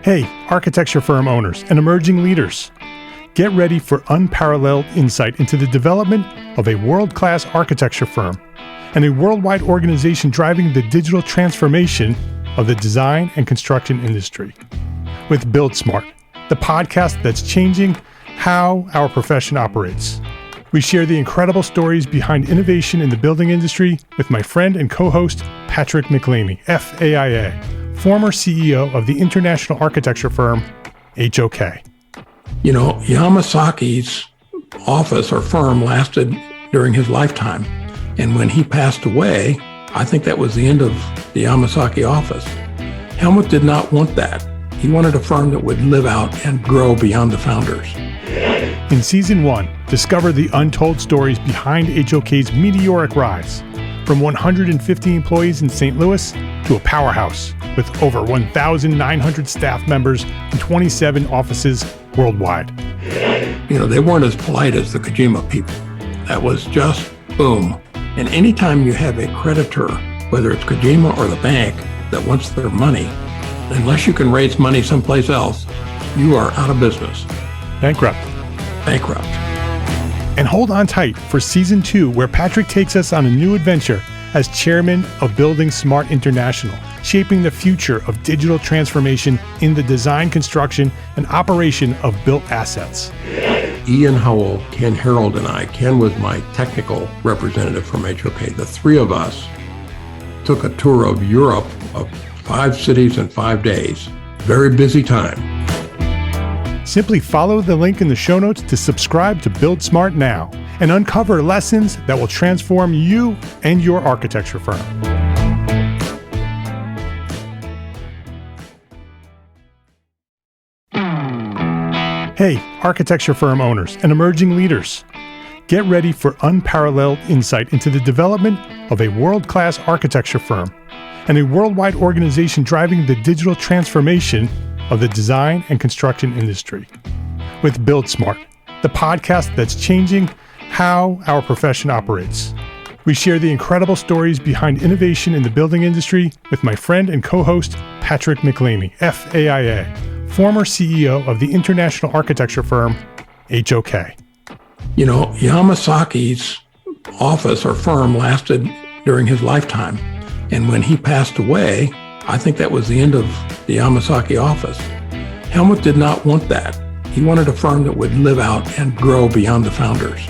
Hey, architecture firm owners and emerging leaders. Get ready for unparalleled insight into the development of a world-class architecture firm and a worldwide organization driving the digital transformation of the design and construction industry. With Build Smart, the podcast that's changing how our profession operates. We share the incredible stories behind innovation in the building industry with my friend and co-host, Patrick McLeamy, FAIA, former CEO of the international architecture firm, HOK. You know, Yamasaki's office or firm lasted during his lifetime. And when he passed away, I think that was the end of the Yamasaki office. Helmut did not want that. He wanted a firm that would live out and grow beyond the founders. In Season 1, discover the untold stories behind HOK's meteoric rise, from 150 employees in St. Louis to a powerhouse with over 1,900 staff members and 27 offices worldwide. You know, they weren't as polite as the Kojima people. That was just boom. And anytime you have a creditor, whether it's Kojima or the bank, that wants their money, unless you can raise money someplace else, you are out of business. Bankrupt. And hold on tight for Season 2, where Patrick takes us on a new adventure as chairman of Building Smart International, shaping the future of digital transformation in the design, construction, and operation of built assets. Ian Howell, Ken Harold, and I, Ken was my technical representative from HOK. The three of us took a tour of Europe of 5 cities in 5 days. Very busy time. Simply follow the link in the show notes to subscribe to Build Smart now and uncover lessons that will transform you and your architecture firm. Hey, architecture firm owners and emerging leaders. Get ready for unparalleled insight into the development of a world-class architecture firm and a worldwide organization driving the digital transformation of the design and construction industry. With Build Smart, the podcast that's changing how our profession operates. We share the incredible stories behind innovation in the building industry with my friend and co-host, Patrick McLeamy, FAIA, former CEO of the international architecture firm, HOK. You know, Yamasaki's office or firm lasted during his lifetime. And when he passed away, I think that was the end of the Yamasaki office. Helmut did not want that. He wanted a firm that would live out and grow beyond the founders.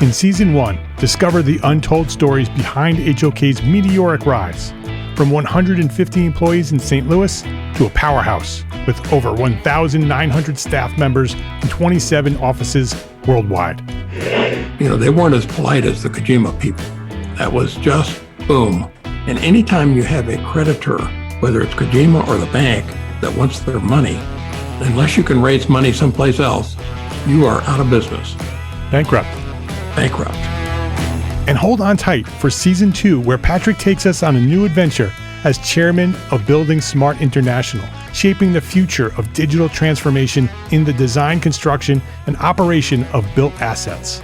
In Season 1, discover the untold stories behind HOK's meteoric rise, from 150 employees in St. Louis to a powerhouse with over 1,900 staff members and 27 offices worldwide. You know, they weren't as polite as the Kojima people. That was just boom. And anytime you have a creditor, whether it's Kojima or the bank, that wants their money, unless you can raise money someplace else, you are out of business. Bankrupt. And hold on tight for Season 2, where Patrick takes us on a new adventure as chairman of Building Smart International, shaping the future of digital transformation in the design, construction, and operation of built assets.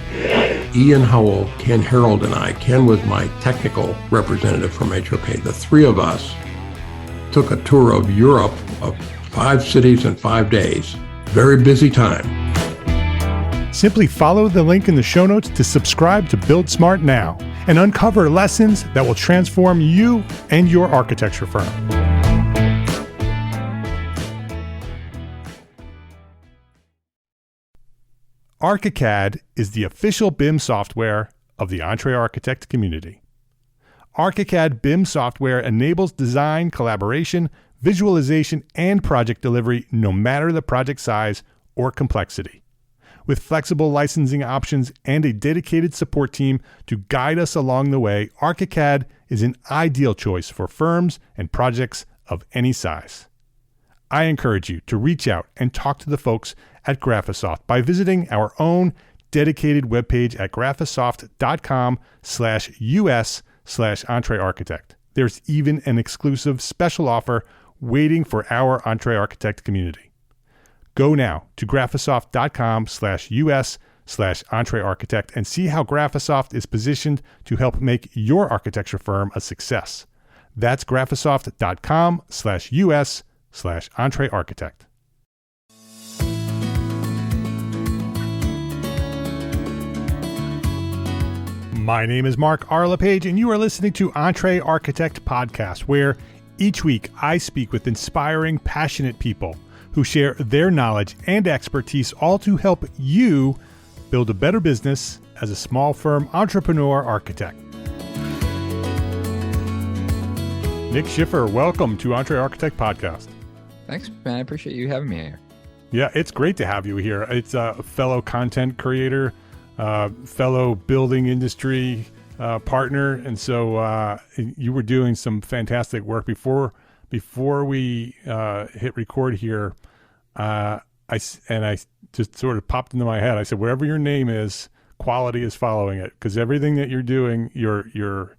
Ian Howell, Ken Harold, and I, Ken was my technical representative from HOK. The three of us took a tour of Europe of 5 cities in 5 days. Very busy time. Simply follow the link in the show notes to subscribe to Build Smart now and uncover lessons that will transform you and your architecture firm. ArchiCAD is the official BIM software of the EntreArchitect community. ArchiCAD BIM software enables design, collaboration, visualization, and project delivery no matter the project size or complexity. With flexible licensing options and a dedicated support team to guide us along the way, ArchiCAD is an ideal choice for firms and projects of any size. I encourage you to reach out and talk to the folks at Graphisoft by visiting our own dedicated webpage at graphisoft.com/us/EntreArchitect. There's even an exclusive special offer waiting for our EntreArchitect community. Go now to graphisoft.com/us/EntreArchitect and see how Graphisoft is positioned to help make your architecture firm a success. That's graphisoft.com/us/EntreArchitect. entrearchitect. My name is Mark R. LePage, and you are listening to Entre Architect Podcast, where each week I speak with inspiring, passionate people who share their knowledge and expertise, all to help you build a better business as a small firm entrepreneur architect. Nick Schiffer, welcome to Entre Architect Podcast. Thanks, man. I appreciate you having me here. Yeah, it's great to have you here. It's a fellow content creator, fellow building industry partner, and so you were doing some fantastic work before we hit record here. I just sort of popped into my head. I said, wherever your name is, quality is following it, because everything that you're doing, your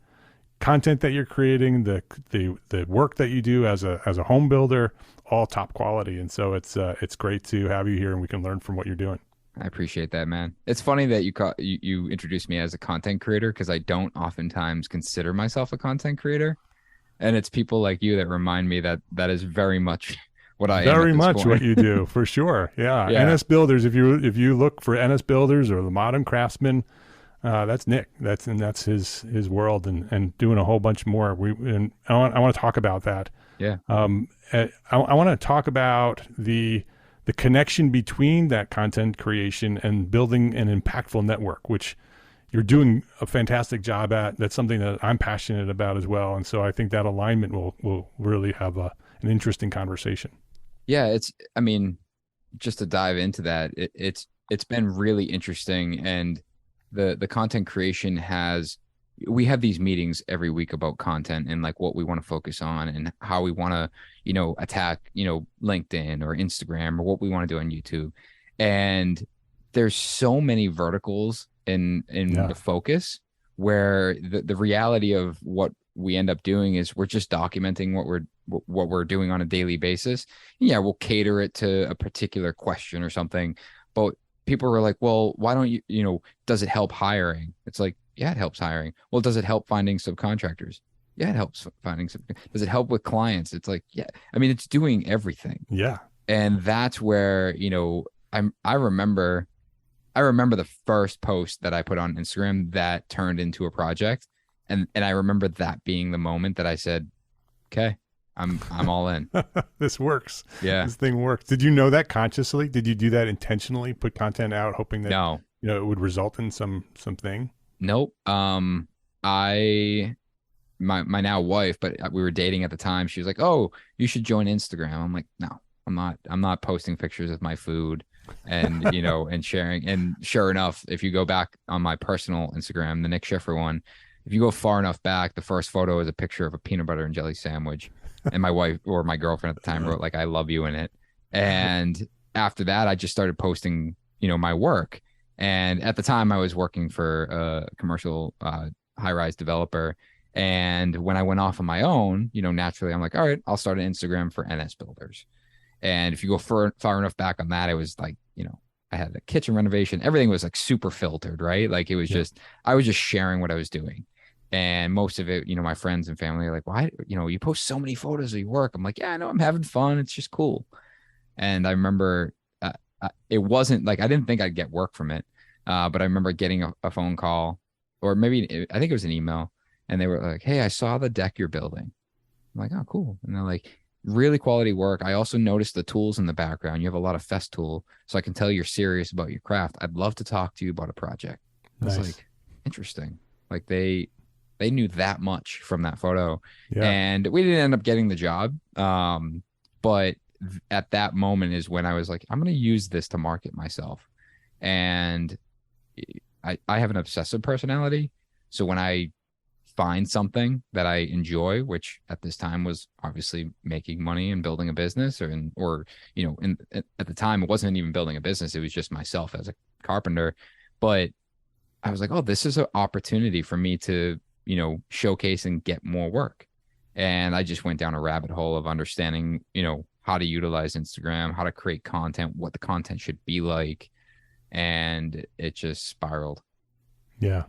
content that you're creating, the work that you do as a home builder, all top quality. And so it's great to have you here, and we can learn from what you're doing. I appreciate that, man. It's funny that you introduced me as a content creator, because I don't oftentimes consider myself a content creator, and it's people like you that remind me that is very much what I am. Very much what you do, for sure. Yeah. NS Builders. If you look for NS Builders or the Modern Craftsman, that's Nick. That's his world, and doing a whole bunch more. I want to talk about that. Yeah. I want to talk about the connection between that content creation and building an impactful network, which you're doing a fantastic job at. That's something that I'm passionate about as well. And so I think that alignment will really have an interesting conversation. Yeah. Just to dive into that, it's been really interesting. And the content creation we have these meetings every week about content and like what we want to focus on and how we want to, attack, LinkedIn or Instagram or what we want to do on YouTube. And there's so many verticals in the focus, where the reality of what we end up doing is we're just documenting what we're doing on a daily basis. Yeah, we'll cater it to a particular question or something, but people are like, well, why don't you, does it help hiring? It's like, yeah, it helps hiring. Well, does it help finding subcontractors? Yeah, it helps finding does it help with clients? It's like, yeah, it's doing everything. Yeah. And that's where, I remember the first post that I put on Instagram that turned into a project. And I remember that being the moment that I said, okay, I'm all in. This works. Yeah. This thing works. Did you know that consciously? Did you do that intentionally? Put content out hoping that No. It would result in something? Nope. My now wife, but we were dating at the time. She was like, "Oh, you should join Instagram." I'm like, "No, I'm not posting pictures of my food and, and sharing." And sure enough, if you go back on my personal Instagram, the Nick Schiffer one, if you go far enough back, the first photo is a picture of a peanut butter and jelly sandwich. And my wife, or my girlfriend at the time, wrote like, "I love you" in it. And after that, I just started posting, my work. And at the time I was working for a commercial high-rise developer. And when I went off on my own, naturally I'm like, all right, I'll start an Instagram for NS Builders. And if you go far enough back on that, it was like, I had a kitchen renovation. Everything was like super filtered, right? Like it was I was just sharing what I was doing. And most of it, my friends and family are like, why, you post so many photos of your work. I'm like, yeah, I know, I'm having fun. It's just cool. And I remember it wasn't like, I didn't think I'd get work from it. But I remember getting a phone call, or maybe I think it was an email, and they were like, "Hey, I saw the deck you're building." I'm like, "Oh, cool." And they're like, "Really quality work. I also noticed the tools in the background. You have a lot of fest tool, so I can tell you're serious about your craft. I'd love to talk to you about a project." Nice. I was like, interesting. Like they knew that much from that photo. Yeah. And we didn't end up getting the job. But at that moment is when I was like, I'm going to use this to market myself. And I have an obsessive personality. So when I find something that I enjoy, which at this time was obviously making money and building a business, at the time it wasn't even building a business. It was just myself as a carpenter. But I was like, oh, this is an opportunity for me to, showcase and get more work. And I just went down a rabbit hole of understanding, how to utilize Instagram, how to create content, what the content should be like. And it just spiraled. Yeah.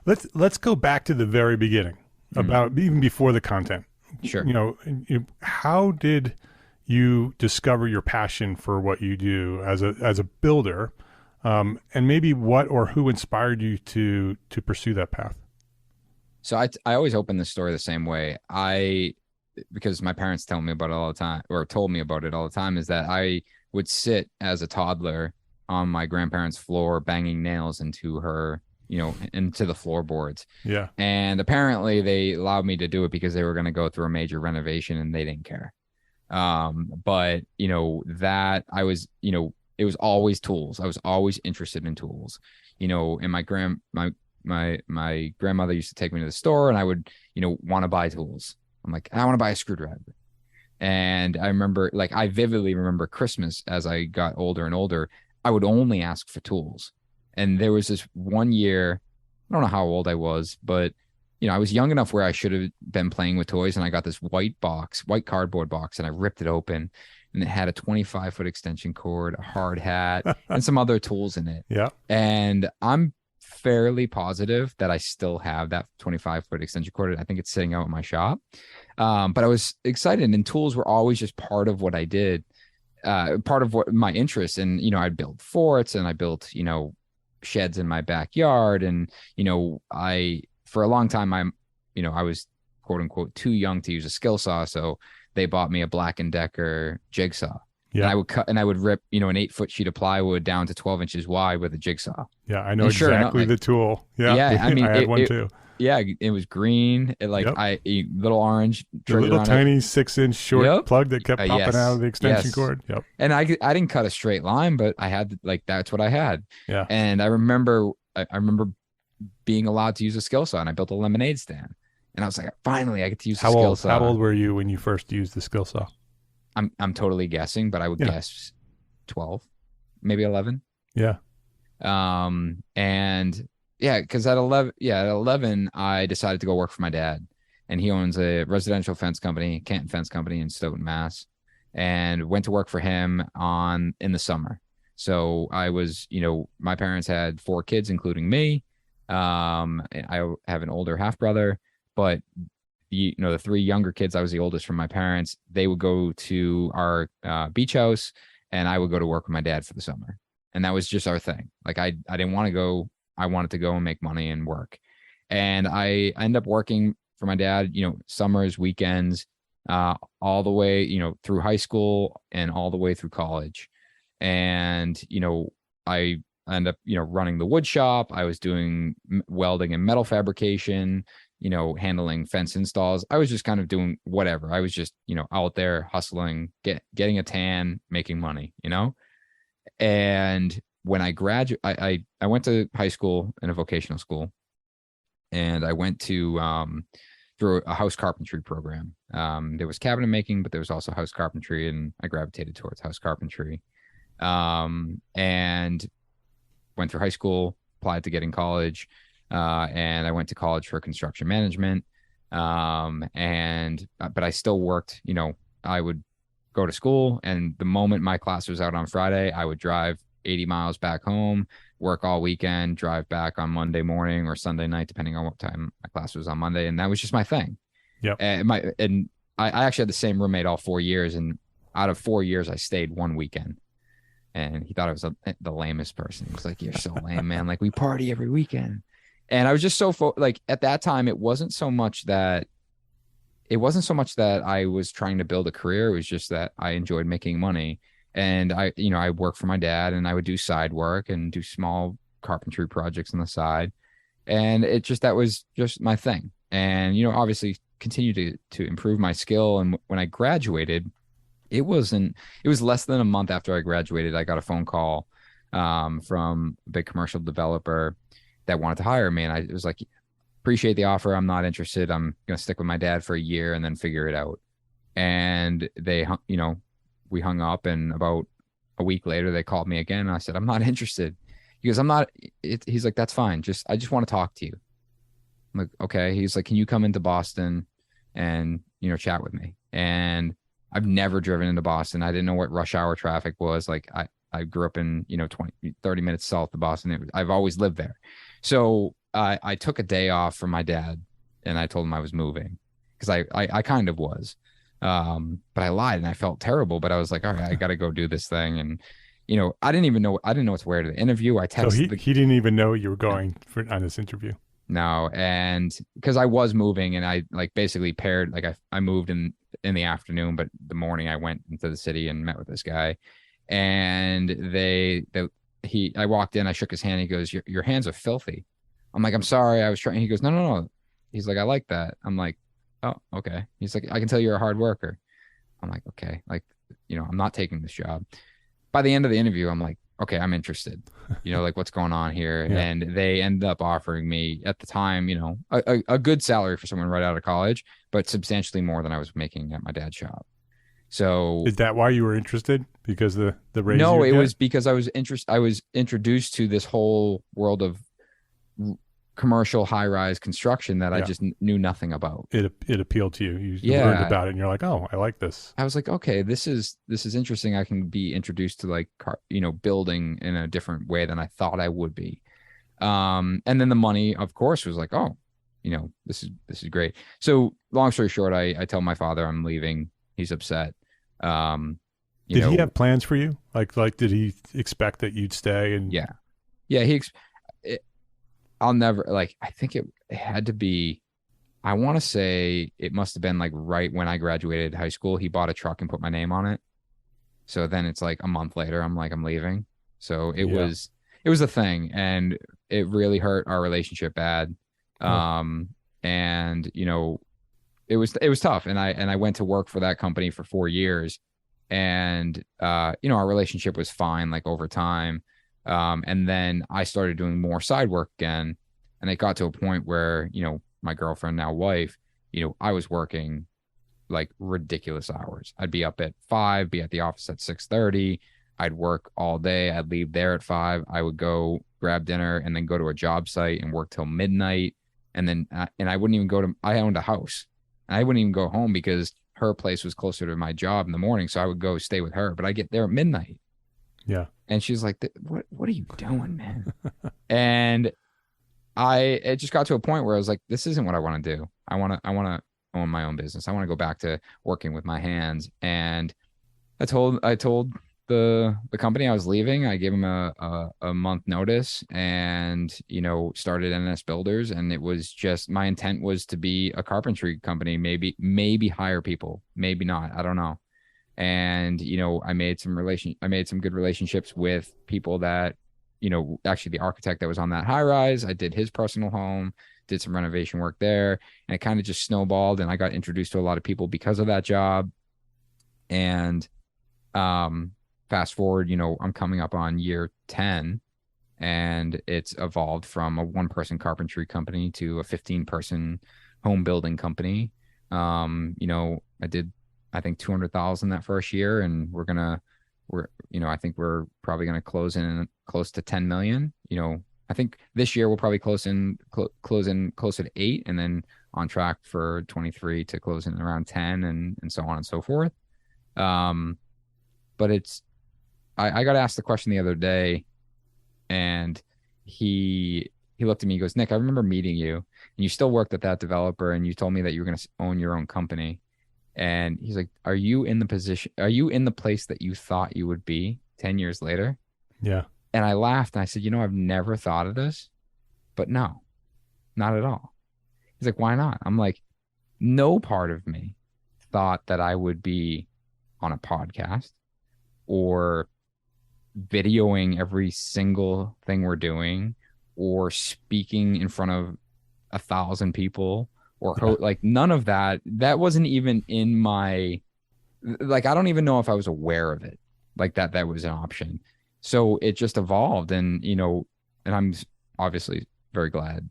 Let's go back to the very beginning, about even before the content. Sure. How did you discover your passion for what you do as a builder, and maybe what or who inspired you to pursue that path? So I always open the story the same way. Because my parents tell me about it all the time, or told me about it all the time, is that I would sit as a toddler on my grandparents' floor, banging nails into the floorboards. Yeah. And apparently they allowed me to do it because they were going to go through a major renovation and they didn't care. But that I was, it was always tools. I was always interested in tools, and my grandmother used to take me to the store, and I would, want to buy tools. I'm like, I want to buy a screwdriver. And I remember, I vividly remember Christmas as I got older and older, I would only ask for tools. And there was this one year, I don't know how old I was, but, I was young enough where I should have been playing with toys. And I got this white cardboard box, and I ripped it open, and it had a 25-foot extension cord, a hard hat, and some other tools in it. Yeah. And I'm fairly positive that I still have that 25-foot extension cord. I think it's sitting out in my shop. But I was excited, and tools were always just part of what I did, part of what my interest. And, I'd build forts, and I built, sheds in my backyard. And, for a long time, I was quote unquote too young to use a skill saw. So they bought me a Black & Decker jigsaw. Yeah. And I would cut, and I would rip, an 8-foot sheet of plywood down to 12 inches wide with a jigsaw. Yeah. I know exactly the tool. Yeah. Yeah. I mean, I had one too. Yeah, it was green. A little orange, the little tiny 6-inch short plug that kept popping out of the extension cord. Yep. And I didn't cut a straight line, but I had that's what I had. Yeah. And I remember being allowed to use a skill saw, and I built a lemonade stand. And I was like, finally, I get to use a skill saw. How old were you when you first used the skill saw? I'm totally guessing, but I would guess 12, maybe 11. Yeah. And yeah, because at 11, I decided to go work for my dad, and he owns a residential fence company, Canton Fence Company in Stoughton, Mass, and went to work for him in the summer. So I was, my parents had 4 kids, including me. I have an older half brother, but the 3 younger kids, I was the oldest from my parents. They would go to our beach house, and I would go to work with my dad for the summer. And that was just our thing. I didn't want to go. I wanted to go and make money and work. And I ended up working for my dad, summers, weekends, all the way, through high school and all the way through college. And, I ended up, running the wood shop. I was doing welding and metal fabrication, handling fence installs. I was just kind of doing whatever. I was just, out there hustling, getting a tan, making money, And when I graduated, I went to high school in a vocational school, and I went to through a house carpentry program. There was cabinet making, but there was also house carpentry, and I gravitated towards house carpentry. And went through high school, applied to get in college, and I went to college for construction management. But I still worked. I would go to school, and the moment my class was out on Friday, I would drive 80 miles back home, work all weekend, drive back on Monday morning or Sunday night, depending on what time my class was on Monday. And that was just my thing. Yeah. And I actually had the same roommate all 4 years. And out of 4 years, I stayed one weekend. And he thought I was the lamest person. He was like, "You're so lame, man. We party every weekend." And I was just so at that time, it wasn't so much that I was trying to build a career. It was just that I enjoyed making money. And I worked for my dad, and I would do side work and do small carpentry projects on the side. And that was just my thing. And, obviously continued to improve my skill. And when I graduated, it was less than a month after I graduated, I got a phone call from a big commercial developer that wanted to hire me. And I was like, appreciate the offer. I'm not interested. I'm going to stick with my dad for a year and then figure it out. And we hung up, and about a week later, they called me again. And I said, I'm not interested. He goes, I'm not. He's like, that's fine. I just want to talk to you. I'm like, okay. He's like, can you come into Boston and, chat with me? And I've never driven into Boston. I didn't know what rush hour traffic was. I grew up in, 30 minutes south of Boston. I've always lived there. So I took a day off from my dad, and I told him I was moving, because I kind of was. But I lied and I felt terrible, but I was like, all right, I got to go do this thing. And, I didn't know what to wear to the interview. I So texted he didn't even know you were going on this interview. no. And because I was moving and I like basically paired, like I moved in the afternoon, but the morning I went into the city and met with this guy and I walked in, I shook his hand. He goes, your hands are filthy. I'm like, I'm sorry. I was trying. He goes, no, no, no. He's like, I like that. I'm like, oh, okay. He's like, I can tell you're a hard worker. I'm like, okay. Like, I'm not taking this job. By the end of the interview, I'm like, okay, I'm interested. Like what's going on here? Yeah. And they ended up offering me at the time, a good salary for someone right out of college, but substantially more than I was making at my dad's shop. So is that why you were interested? Because the raise? No, it was because I was introduced to this whole world of commercial high-rise construction that I just knew nothing about. It appealed to you. You learned about it and you're like, oh, I like this. I was like, okay, this is interesting. I can be introduced to like, building in a different way than I thought I would be. And then the money, of course, was like, oh, this is great. So long story short, I tell my father I'm leaving. He's upset. Did he have plans for you? Like, did he expect that you'd stay? And yeah. I'll never I think it had to be, I want to say it must have been like right when I graduated high school. He bought a truck and put my name on it. So then it's like a month later, I'm leaving. So it was a thing and it really hurt our relationship bad. And it was tough. And I went to work for that company for 4 years and, our relationship was fine, like over time. And then I started doing more side work again. And it got to a point where, my girlfriend, now wife, I was working like ridiculous hours. I'd be up at 5, be at the office at 6:30. I'd work all day. I'd leave there at 5. I would go grab dinner and then go to a job site and work till midnight. And then, and I wouldn't even I owned a house. I wouldn't even go home because her place was closer to my job in the morning. So I would go stay with her, but I get there at midnight. Yeah. And she's like, what are you doing, man? And it just got to a point where I was like, this isn't what I want to do. I want to own my own business. I want to go back to working with my hands. And I told the company I was leaving. I gave them a month notice and, started NS Builders. And it was just, my intent was to be a carpentry company, maybe hire people, maybe not. I don't know. And, I made some good relationships with people that, actually the architect that was on that high rise, I did his personal home, did some renovation work there, and it kind of just snowballed. And I got introduced to a lot of people because of that job. And, fast forward, I'm coming up on year 10 and it's evolved from a 1-person carpentry company to a 15-person home building company. I did, I think 200,000 that first year, and I think we're probably going to close to 10 million. I think this year we'll probably close in closer to 8, and then on track for 23 to close in around 10 and so on and so forth. But I got asked the question the other day and he looked at me, he goes, Nick, I remember meeting you and you still worked at that developer and you told me that you were going to own your own company. And he's like, are you in the place that you thought you would be 10 years later? Yeah. And I laughed and I said, I've never thought of this, but no, not at all. He's like, why not? I'm like, no part of me thought that I would be on a podcast or videoing every single thing we're doing or speaking in front of 1,000 people or like none of that wasn't even in my, like, I don't even know if I was aware of it, like that was an option. So it just evolved and, and I'm obviously very glad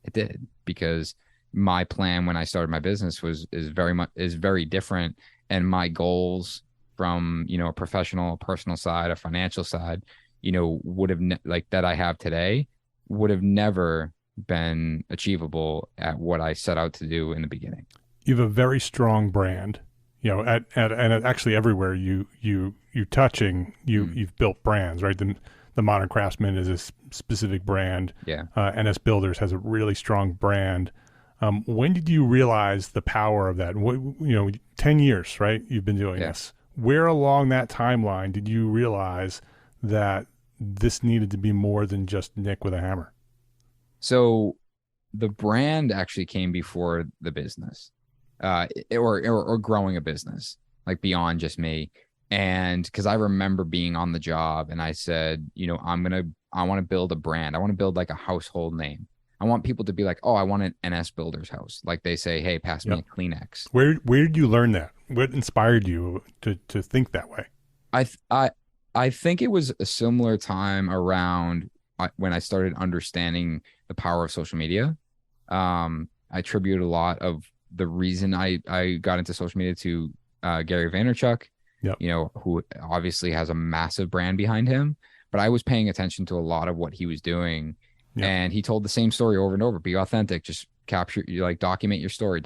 it did, because my plan when I started my business is very different. And my goals from, a professional, personal side, a financial side, would have that I have today would have never been achievable at what I set out to do in the beginning. You have a very strong brand, and actually everywhere you touching, you've built brands, right? The Modern Craftsman is a specific brand. Yeah. NS Builders has a really strong brand. When did you realize the power of that? 10 years, right? You've been doing Yeah. this. Where along that timeline did you realize that this needed to be more than just Nick with a hammer? So the brand actually came before the business, or growing a business, like beyond just me. And because I remember being on the job and I said, you know, I want to build a brand. I want to build like a household name. I want people to be like, oh, I want an NS Builder's house. Like they say, hey, pass me a Kleenex. Where did you learn that? What inspired you to think that way? I think it was a similar time around when I started understanding the power of social media. I attribute a lot of the reason I got into social media to Gary Vaynerchuk, you know, who obviously has a massive brand behind him. But I was paying attention to a lot of what he was doing. And he told the same story over and over. Be authentic. Just capture, you like, document your story.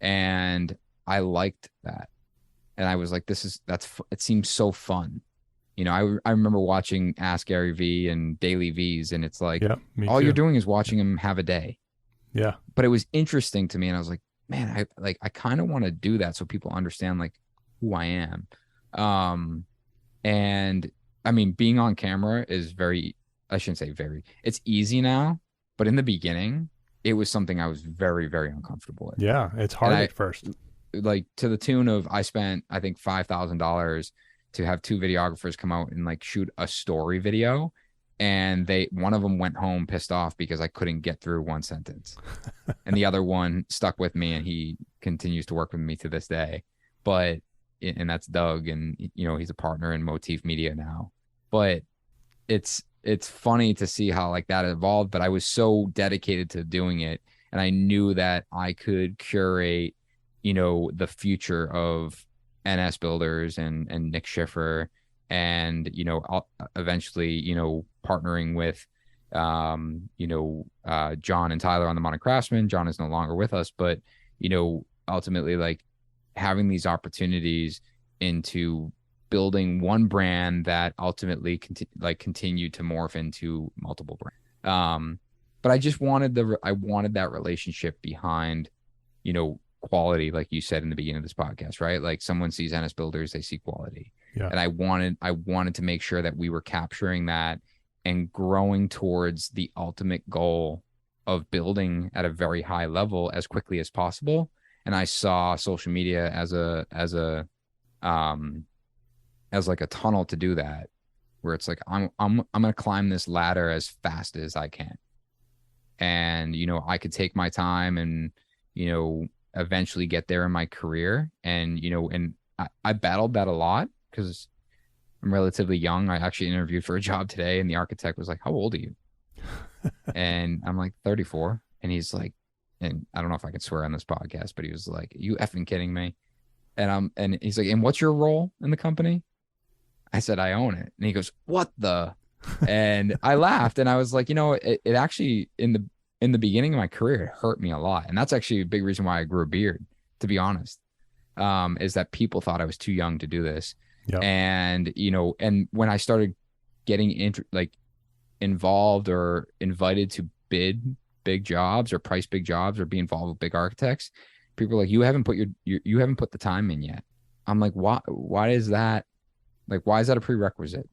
And I liked that. And I was like, it seems so fun. You know, I remember watching Ask Gary V and Daily V's, and it's like, all you're doing is watching him have a day. Yeah. But it was interesting to me. And I was like, man, I kind of want to do that so people understand like who I am. And I mean, being on camera is I shouldn't say very, it's easy now, but in the beginning, it was something I was very, very uncomfortable with. Yeah. It's hard at first. Like to the tune of, I spent, I think $5,000 to have 2 videographers come out and like shoot a story video. And one of them went home pissed off because I couldn't get through one sentence. And the other one stuck with me, and he continues to work with me to this day. And that's Doug, and you know, he's a partner in Motif Media now. But it's funny to see how like that evolved, but I was so dedicated to doing it, and I knew that I could curate, you know, the future of NS Builders and Nick Schiffer, and you know, I'll eventually, you know, partnering with you know, John and Tyler on the Modern Craftsman. John is no longer with us, but you know, ultimately like having these opportunities into building one brand that ultimately continued to morph into multiple brands. But I just wanted that relationship behind, you know, quality, like you said in the beginning of this podcast, right? Like someone sees NS Builders, they see quality. Yeah. And I wanted to make sure that we were capturing that and growing towards the ultimate goal of building at a very high level as quickly as possible. And I saw social media as like a tunnel to do that, where it's like, I'm going to climb this ladder as fast as I can. And, you know, I could take my time and, you know, eventually get there in my career. And, you know, and I battled that a lot because I'm relatively young. I actually interviewed for a job today, and the architect was like, how old are you? And I'm like 34. And he's like, and I don't know if I can swear on this podcast, but he was like, are you effing kidding me? And he's like, and what's your role in the company? I said, I own it. And he goes, what the? And I laughed, and I was like, you know, it actually in the beginning of my career, it hurt me a lot. And that's actually a big reason why I grew a beard, to be honest, is that people thought I was too young to do this. Yep. And, you know, and when I started getting involved or invited to bid big jobs or price big jobs or be involved with big architects, people are like, you haven't put you haven't put the time in yet. I'm like, why is that? Like, why is that a prerequisite?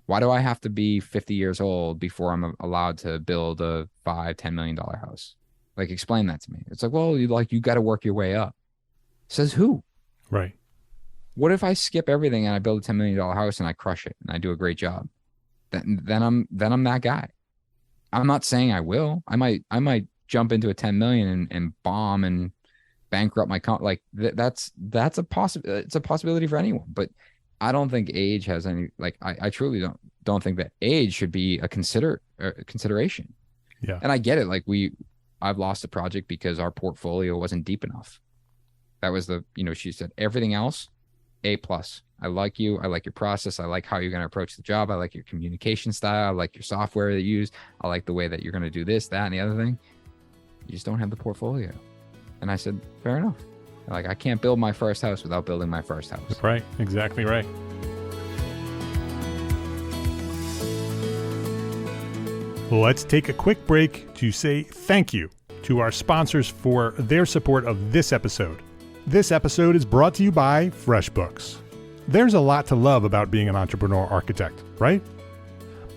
Why do I have to be 50 years old before I'm allowed to build a $5-10 million house? Like, explain that to me. It's like, well, you got to work your way up. Says who? Right. What if I skip everything and I build a $10 million house and I crush it and I do a great job? Then I'm that guy. I'm not saying I will. I might jump into a 10 million and bomb and bankrupt my company. Like that's a it's a possibility for anyone. But I don't think age has any, like, I truly don't think that age should be a consideration. Yeah. And I get it. Like I've lost a project because our portfolio wasn't deep enough. That was she said everything else, A+. I like you. I like your process. I like how you're going to approach the job. I like your communication style. I like your software that you use. I like the way that you're going to do this, that, and the other thing. You just don't have the portfolio. And I said, fair enough. Like, I can't build my first house without building my first house. Right. Exactly right. Well, let's take a quick break to say thank you to our sponsors for their support of this episode. This episode is brought to you by FreshBooks. There's a lot to love about being an entrepreneur architect, right?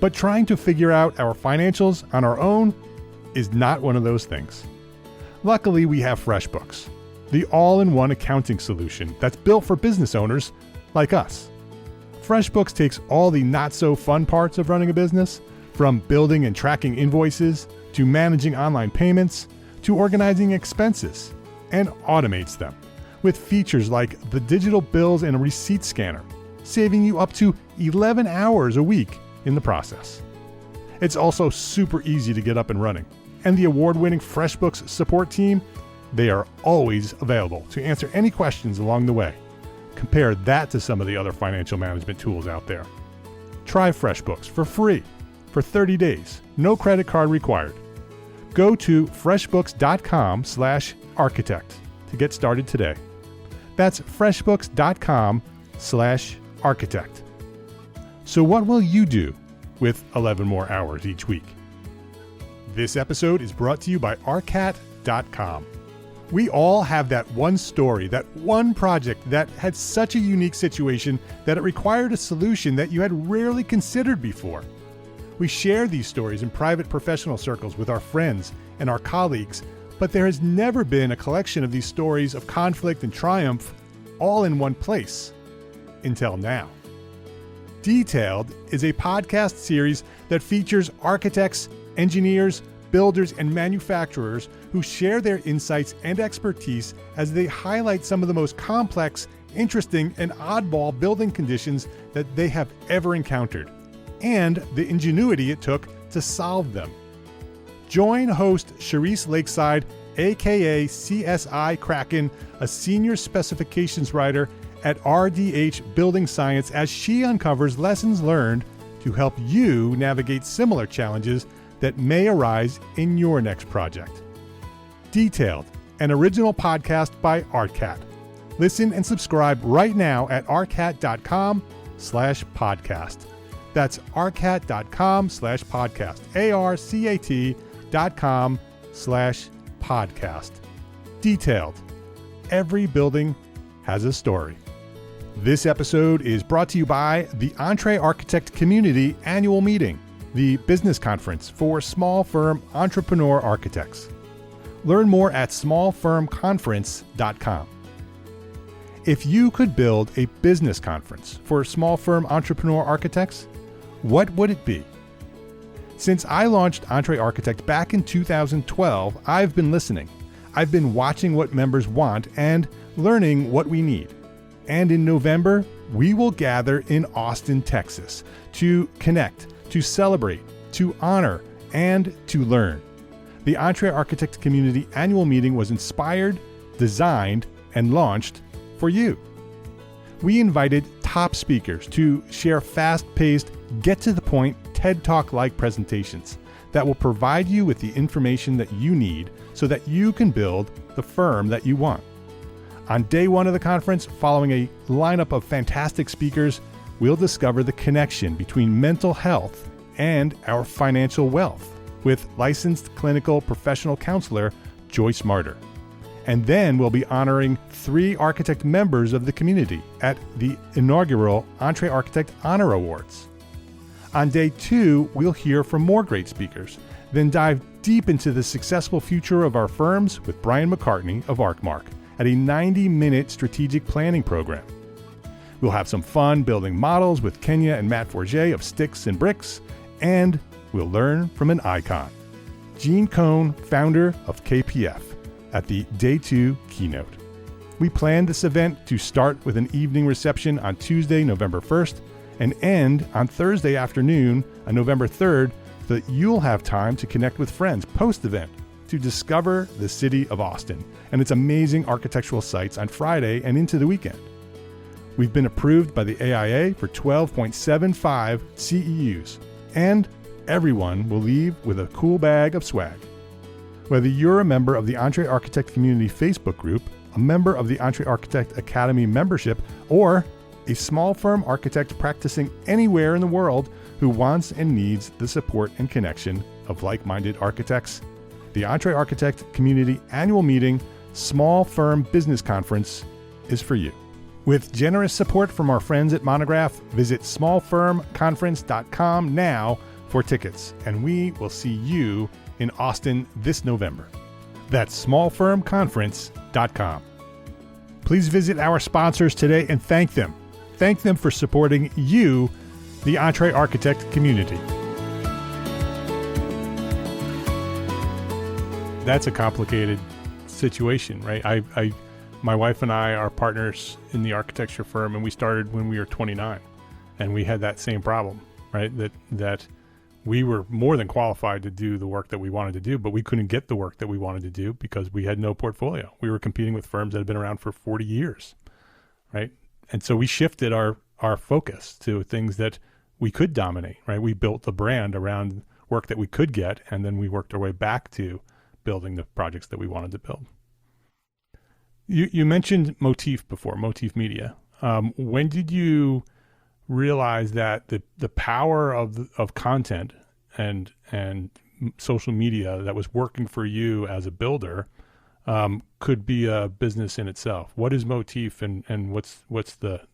But trying to figure out our financials on our own is not one of those things. Luckily, we have FreshBooks, the all-in-one accounting solution that's built for business owners like us. FreshBooks takes all the not-so-fun parts of running a business, from building and tracking invoices, to managing online payments, to organizing expenses, and automates them with features like the digital bills and receipt scanner, saving you up to 11 hours a week in the process. It's also super easy to get up and running, and the award-winning FreshBooks support team, they are always available to answer any questions along the way. Compare that to some of the other financial management tools out there. Try FreshBooks for free for 30 days, no credit card required. Go to freshbooks.com/architect to get started today. That's freshbooks.com/architect. So what will you do with 11 more hours each week? This episode is brought to you by arcat.com. We all have that one story, that one project that had such a unique situation that it required a solution that you had rarely considered before. We share these stories in private professional circles with our friends and our colleagues, but there has never been a collection of these stories of conflict and triumph all in one place until now. Detailed is a podcast series that features architects, engineers, builders, and manufacturers who share their insights and expertise as they highlight some of the most complex, interesting, and oddball building conditions that they have ever encountered, and the ingenuity it took to solve them. Join host Charisse Lakeside, aka CSI Kraken, a senior specifications writer at RDH Building Science, as she uncovers lessons learned to help you navigate similar challenges that may arise in your next project. Detailed, an original podcast by ARCAT. Listen and subscribe right now at arcat.com/podcast. That's arcat.com/podcast. arcat.com/podcast. Detailed. Every building has a story. This episode is brought to you by the Entre Architect Community Annual Meeting, the business conference for small firm entrepreneur architects. Learn more at smallfirmconference.com. If you could build a business conference for small firm entrepreneur architects, what would it be? Since I launched Entre Architect back in 2012, I've been listening. I've been watching what members want and learning what we need. And in November, we will gather in Austin, Texas to connect, to celebrate, to honor, and to learn. The Entre Architect Community Annual Meeting was inspired, designed, and launched for you. We invited top speakers to share fast-paced, get-to-the-point TED Talk-like presentations that will provide you with the information that you need so that you can build the firm that you want. On day one of the conference, following a lineup of fantastic speakers, we'll discover the connection between mental health and our financial wealth with licensed clinical professional counselor Joyce Martyr. And then we'll be honoring 3 architect members of the community at the inaugural Entre Architect Honor Awards. On day 2, we'll hear from more great speakers, then dive deep into the successful future of our firms with Brian McCartney of ArcMark at a 90-minute strategic planning program. We'll have some fun building models with Kenya and Matt Forget of Sticks and Bricks, and we'll learn from an icon, Gene Cohn, founder of KPF, at the Day 2 keynote. We planned this event to start with an evening reception on Tuesday, November 1st, and end on Thursday afternoon on November 3rd, so that you'll have time to connect with friends post-event to discover the city of Austin and its amazing architectural sites on Friday and into the weekend. We've been approved by the AIA for 12.75 CEUs, and everyone will leave with a cool bag of swag. Whether you're a member of the Entre Architect Community Facebook group, a member of the Entre Architect Academy membership, or a small firm architect practicing anywhere in the world who wants and needs the support and connection of like-minded architects, the Entre Architect Community Annual Meeting Small Firm Business Conference is for you. With generous support from our friends at Monograph, visit smallfirmconference.com now for tickets, and we will see you in Austin this November. That's smallfirmconference.com. Please visit our sponsors today and thank them. Thank them for supporting you, the EntreArchitect community. That's a complicated situation, right? My wife and I are partners in the architecture firm, and we started when we were 29, and we had that same problem, right? That we were more than qualified to do the work that we wanted to do, but we couldn't get the work that we wanted to do because we had no portfolio. We were competing with firms that had been around for 40 years, right? And so we shifted our focus to things that we could dominate, right? We built the brand around work that we could get, and then we worked our way back to building the projects that we wanted to build. You mentioned Motif before, Motif Media. When did you realize that the power of content and social media that was working for you as a builder could be a business in itself? What is Motif, and what's the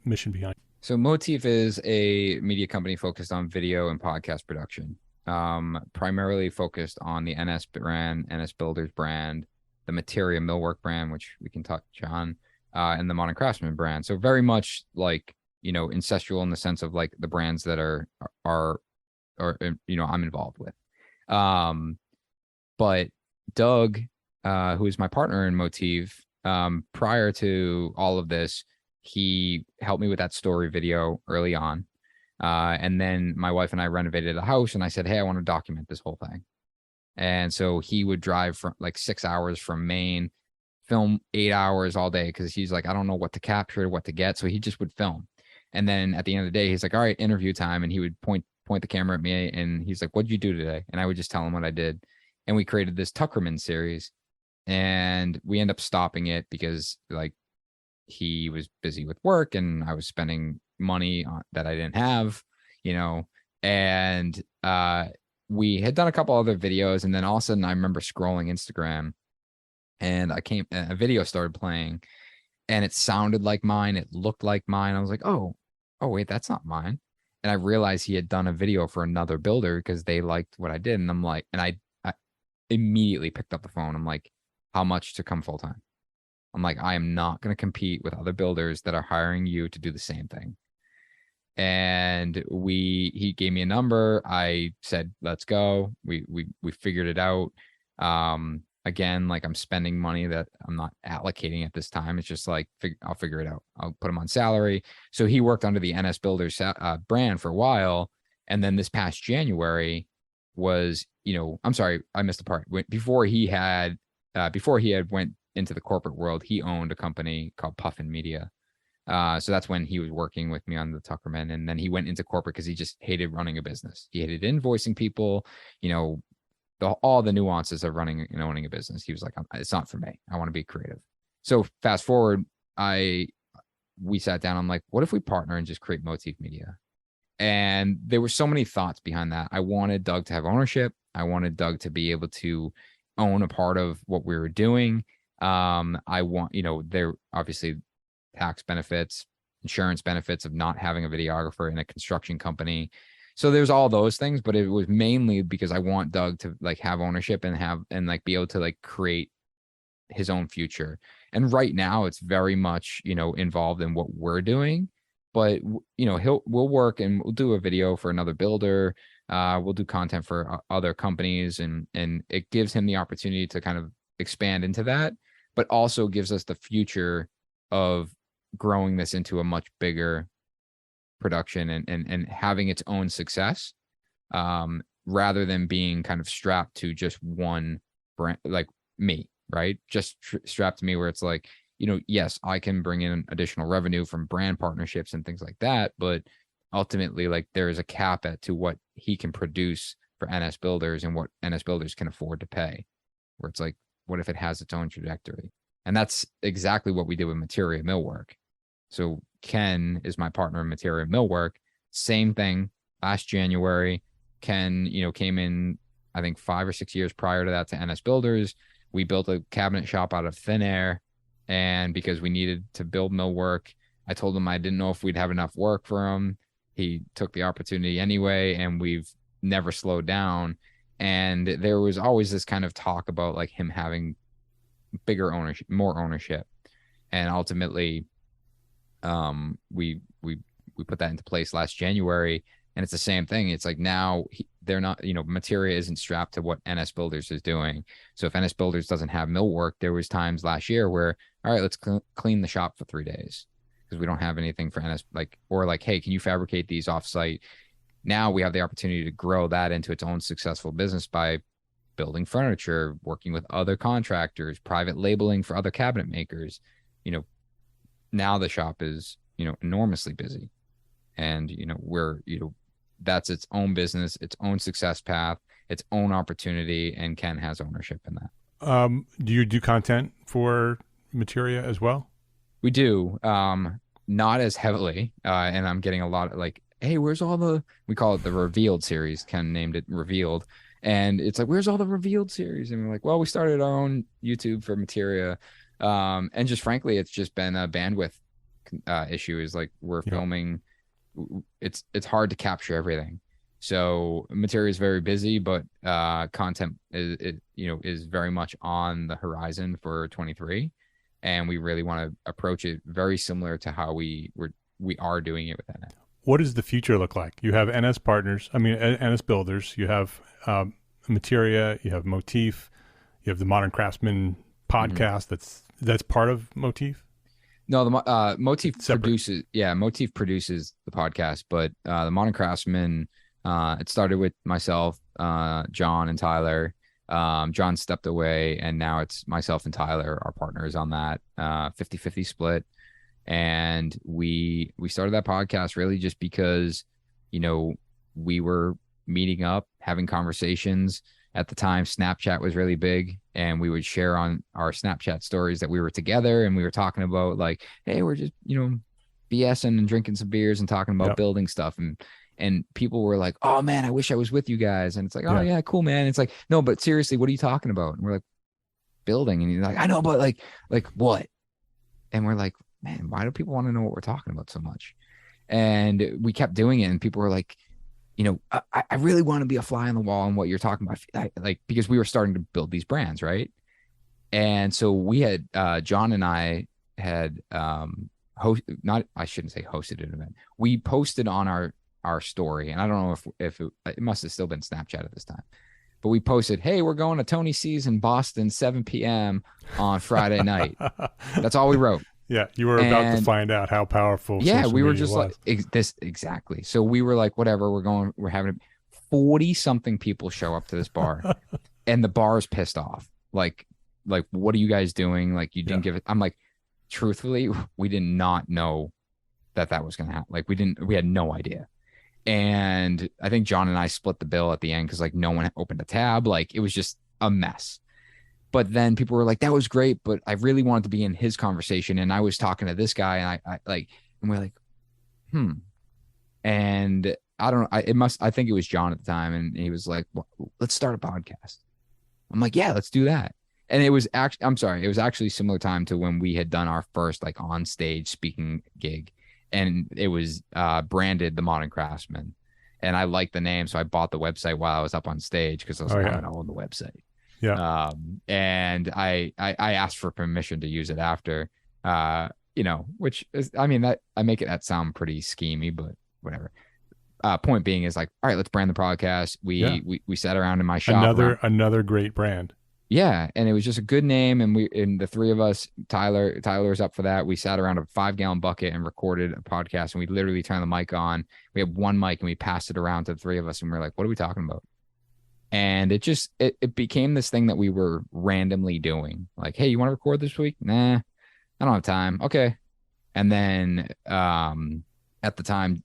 mission behind it? So Motif is a media company focused on video and podcast production, primarily focused on the NS brand, NS Builders brand, the Materia Millwork brand, which we can touch on, and the Modern Craftsman brand. So very much like, ancestral in the sense of like the brands that are I'm involved with. But Doug, who is my partner in Motif, prior to all of this, he helped me with that story video early on. And then my wife and I renovated a house, and I said, hey, I want to document this whole thing. And so he would drive from like 6 hours from Maine, film 8 hours all day, because he's like, I don't know what to capture, what to get. So he just would film. And then at the end of the day, he's like, all right, interview time. And he would point the camera at me, and he's like, what'd you do today? And I would just tell him what I did. And we created this Tuckerman series, and we end up stopping it because like he was busy with work and I was spending money that I didn't have, and we had done a couple other videos, and then all of a sudden I remember scrolling Instagram, and a video started playing, and it sounded like mine. It looked like mine. I was like, oh wait, that's not mine. And I realized he had done a video for another builder because they liked what I did. And I'm like, and I immediately picked up the phone. I'm like, how much to come full time? I'm like, I am not going to compete with other builders that are hiring you to do the same thing. And he gave me a number. I said, let's go. We figured it out. Again, like I'm spending money that I'm not allocating at this time. It's just like, I'll figure it out. I'll put him on salary. So he worked under the NS Builders brand for a while. And then this past January was, I'm sorry, I missed the part. Before he had went into the corporate world, he owned a company called Puffin Media. So that's when he was working with me on the Tuckerman. And then he went into corporate because he just hated running a business. He hated invoicing people, all the nuances of running and owning a business. He was like, it's not for me. I want to be creative. So fast forward, we sat down. I'm like, what if we partner and just create Motif Media? And there were so many thoughts behind that. I wanted Doug to have ownership. I wanted Doug to be able to own a part of what we were doing. I want, there obviously tax benefits, insurance benefits of not having a videographer in a construction company. So there's all those things, but it was mainly because I want Doug to like have ownership and like be able to like create his own future. And right now it's very much, involved in what we're doing, but we'll work and we'll do a video for another builder. We'll do content for other companies, and it gives him the opportunity to kind of expand into that, but also gives us the future of growing this into a much bigger production and having its own success, rather than being kind of strapped to just one brand, like me, right? Just strapped to me where it's like, yes, I can bring in additional revenue from brand partnerships and things like that, but ultimately, like there is a cap to what he can produce for NS Builders and what NS Builders can afford to pay, where it's like, what if it has its own trajectory? And that's exactly what we did with Materia Millwork. So Ken is my partner in Materia Millwork. Same thing. Last January, Ken, came in, I think 5 or 6 years prior to that to NS Builders. we built a cabinet shop out of thin air. And because we needed to build millwork, I told him I didn't know if we'd have enough work for him. He took the opportunity anyway, and we've never slowed down. And there was always this kind of talk about like him having bigger ownership, more ownership. And ultimately, we put that into place last January. And it's the same thing. It's like now they're not, Materia isn't strapped to what NS Builders is doing. So if NS Builders doesn't have millwork, there was times last year where, all right, let's clean the shop for 3 days because we don't have anything for NS, or hey, can you fabricate these offsite? Now we have the opportunity to grow that into its own successful business by building furniture, working with other contractors, private labeling for other cabinet makers. Now the shop is, enormously busy, and, that's its own business, its own success path, its own opportunity, and Ken has ownership in that. Do you do content for Materia as well? We do, not as heavily, and I'm getting a lot of hey, where's all we call it the Revealed series. Ken named it Revealed, and it's like, where's all the Revealed series? And we're like, well, we started our own YouTube for Materia, and just frankly, it's just been a bandwidth issue. Is like we're filming. It's hard to capture everything. So Materia is very busy, but content is very much on the horizon for 23, and we really want to approach it very similar to how we are doing it with NS. What does the future look like? You have NS Partners, NS Builders, you have Materia, you have Motif, you have the Modern Craftsman podcast. That's part of Motif. No, the Motif Separate. Motif produces the podcast, but the Modern Craftsman, it started with myself, John and Tyler. John stepped away, and now it's myself and Tyler, our partners on that 50-50 split. And we started that podcast really just because, we were meeting up, having conversations. At the time, Snapchat was really big, and we would share on our Snapchat stories that we were together, and we were talking about hey, we're just, BSing and drinking some beers and talking about building stuff. And people were like, oh man, I wish I was with you guys. And it's like, oh yeah, cool, man. It's like, no, but seriously, what are you talking about? And we're like, building. And he's like, I know, but like what? And we're like, man, why do people want to know what we're talking about so much? And we kept doing it, and people were like, I really want to be a fly on the wall on what you're talking about. Because we were starting to build these brands, right? And so we had, John and I had, I shouldn't say hosted an event. We posted on our story, and I don't know if it must have still been Snapchat at this time, but we posted, hey, we're going to Tony C's in Boston, 7 p.m. on Friday night. That's all we wrote. Yeah, you were about to find out how powerful. Yeah, we were just was. this exactly. So we were like, whatever, we're having 40 something people show up to this bar, and the bar is pissed off. Like, what are you guys doing? Like, you didn't give it. I'm like, truthfully, we did not know that was going to happen. We had no idea. And I think John and I split the bill at the end because no one opened a tab. It was just a mess. But then people were like, that was great, but I really wanted to be in his conversation. And I was talking to this guy, and and we're like, And I don't know. I think it was John at the time. And he was like, well, let's start a podcast. I'm like, yeah, let's do that. And it was actually similar time to when we had done our first on stage speaking gig. And it was branded the Modern Craftsman. And I liked the name. So I bought the website while I was up on stage because I was I don't own the website. Yeah. And I asked for permission to use it after, which is, that I make it sound pretty schemy, but whatever. Point being is all right, let's brand the podcast. We sat around in my shop. Another great brand. Yeah. And it was just a good name. And the three of us, Tyler was up for that. We sat around a 5-gallon bucket and recorded a podcast, and we literally turned the mic on. We had one mic, and we passed it around to the three of us, and we were like, what are we talking about? And it became this thing that we were randomly doing. Hey, you want to record this week? Nah, I don't have time. Okay. And then at the time,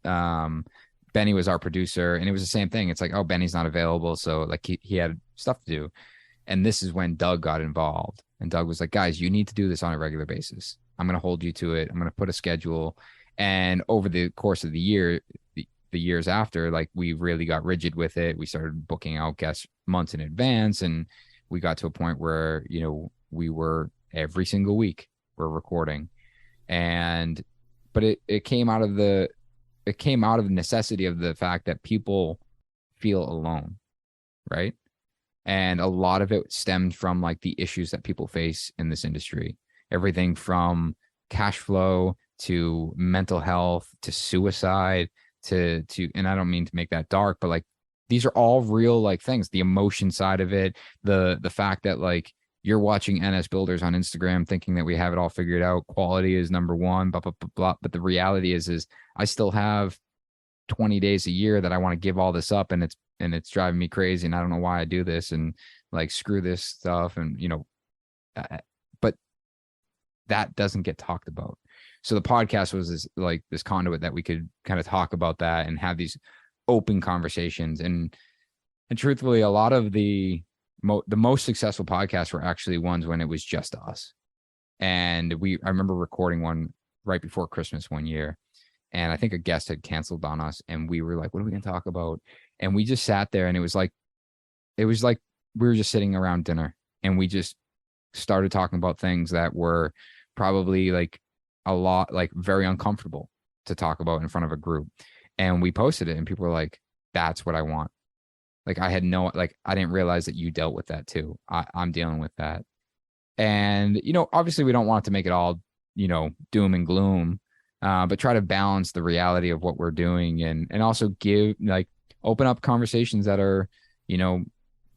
Benny was our producer, and it was the same thing. It's oh, Benny's not available. So he had stuff to do. And this is when Doug got involved. And Doug was like, guys, you need to do this on a regular basis. I'm going to hold you to it. I'm going to put a schedule. And over the course of the year, the years after, we really got rigid with it. We started booking out guests months in advance, and we got to a point where, we were every single week we're recording. But it came out of necessity of the fact that people feel alone, right? And a lot of it stemmed from like the issues that people face in this industry. Everything from cash flow to mental health to suicide to and I don't mean to make that dark, but like these are all real like things. The emotion side of it, the fact that like you're watching NS Builders on Instagram thinking that we have it all figured out. Quality is number one, blah, blah, blah, blah. But the reality is I still have 20 days a year that I want to give all this up, and it's driving me crazy, and I don't know why I do this, and like screw this stuff, and but that doesn't get talked about. So the podcast was this conduit that we could kind of talk about that and have these open conversations. And truthfully, a lot of the most successful podcasts were actually ones when it was just us. And I remember recording one right before Christmas one year, and I think a guest had canceled on us, and we were like, what are we going to talk about? And we just sat there, and it was like we were just sitting around dinner, and we just started talking about things that were probably like a lot, like very uncomfortable to talk about in front of a group. And we posted it, and people were like, that's what I want. Like I didn't realize that you dealt with that too. I'm dealing with that. And, obviously we don't want to make it all, doom and gloom, but try to balance the reality of what we're doing and also give open up conversations that are,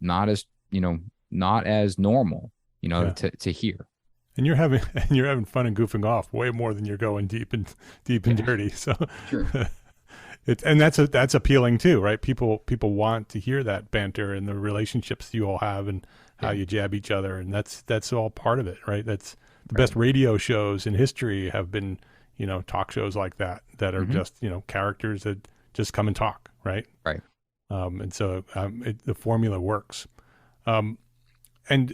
not as normal, to hear. And you're having fun and goofing off way more than you're going deep and dirty. So Sure. And that's appealing too, right? People want to hear that banter and the relationships you all have and how you jab each other, and that's all part of it, right? That's the best radio shows in history have been, talk shows like that are just, characters that just come and talk, right? Right. And so the formula works. And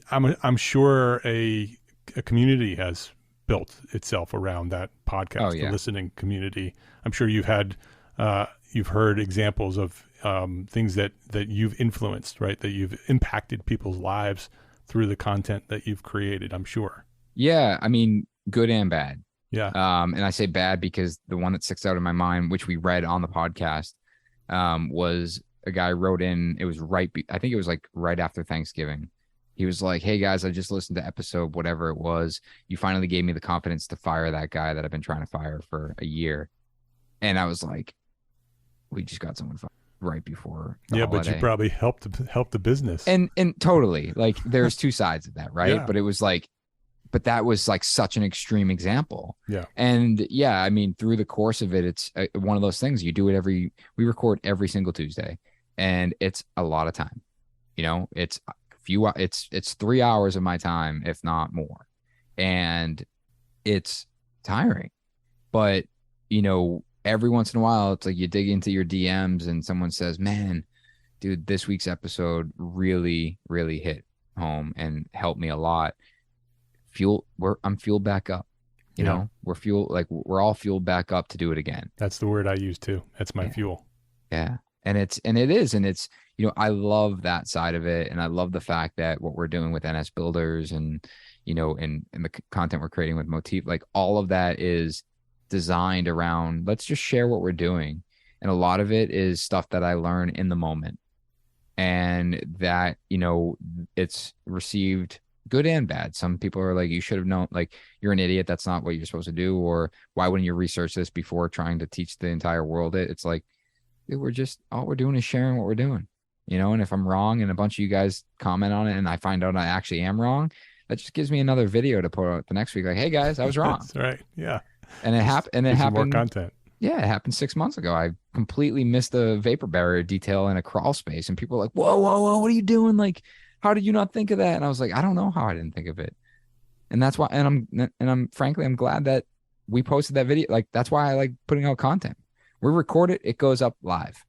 I'm sure a community has built itself around that podcast, the listening community. I'm sure you've heard examples of things that you've influenced, right? That you've impacted people's lives through the content that you've created, I'm sure. Yeah. I mean, good and bad. Yeah. And I say bad because the one that sticks out in my mind, which we read on the podcast, was a guy wrote in, it was I think it was like right after Thanksgiving. He was like, hey guys, I just listened to episode, whatever it was. You finally gave me the confidence to fire that guy that I've been trying to fire for a year. And I was like, we just got someone fired right before the holiday. But you probably helped the business. And totally, like there's two sides of that, right? Yeah. But it was like, but that was like such an extreme example. Yeah. And I mean, through the course of it, it's one of those things. You do it we record every single Tuesday, and it's a lot of time. It's it's 3 hours of my time, if not more. And it's tiring, but every once in a while, it's like you dig into your DMs and someone says, man, dude, this week's episode really, really hit home and helped me a lot. I'm fueled back up. We're all fueled back up to do it again. That's the word I use too. That's my fuel. Yeah. And it's I love that side of it. And I love the fact that what we're doing with NS Builders and, and the content we're creating with Motif, like all of that is designed around, let's just share what we're doing. And a lot of it is stuff that I learn in the moment, and that, it's received good and bad. Some people are like, you should have known, like, you're an idiot. That's not what you're supposed to do. Or why wouldn't you research this before trying to teach the entire world it? It's like, all we're doing is sharing what we're doing, and if I'm wrong and a bunch of you guys comment on it and I find out I actually am wrong, that just gives me another video to put out the next week. Like, hey guys, I was wrong. That's right. Yeah. And it happened. More content. Yeah, it happened 6 months ago. I completely missed the vapor barrier detail in a crawl space, and people were like, "Whoa, what are you doing? Like, how did you not think of that?" And I was like, "I don't know how I didn't think of it." And that's why. And I'm frankly, I'm glad that we posted that video. Like, that's why I like putting out content. We record it, it goes up live.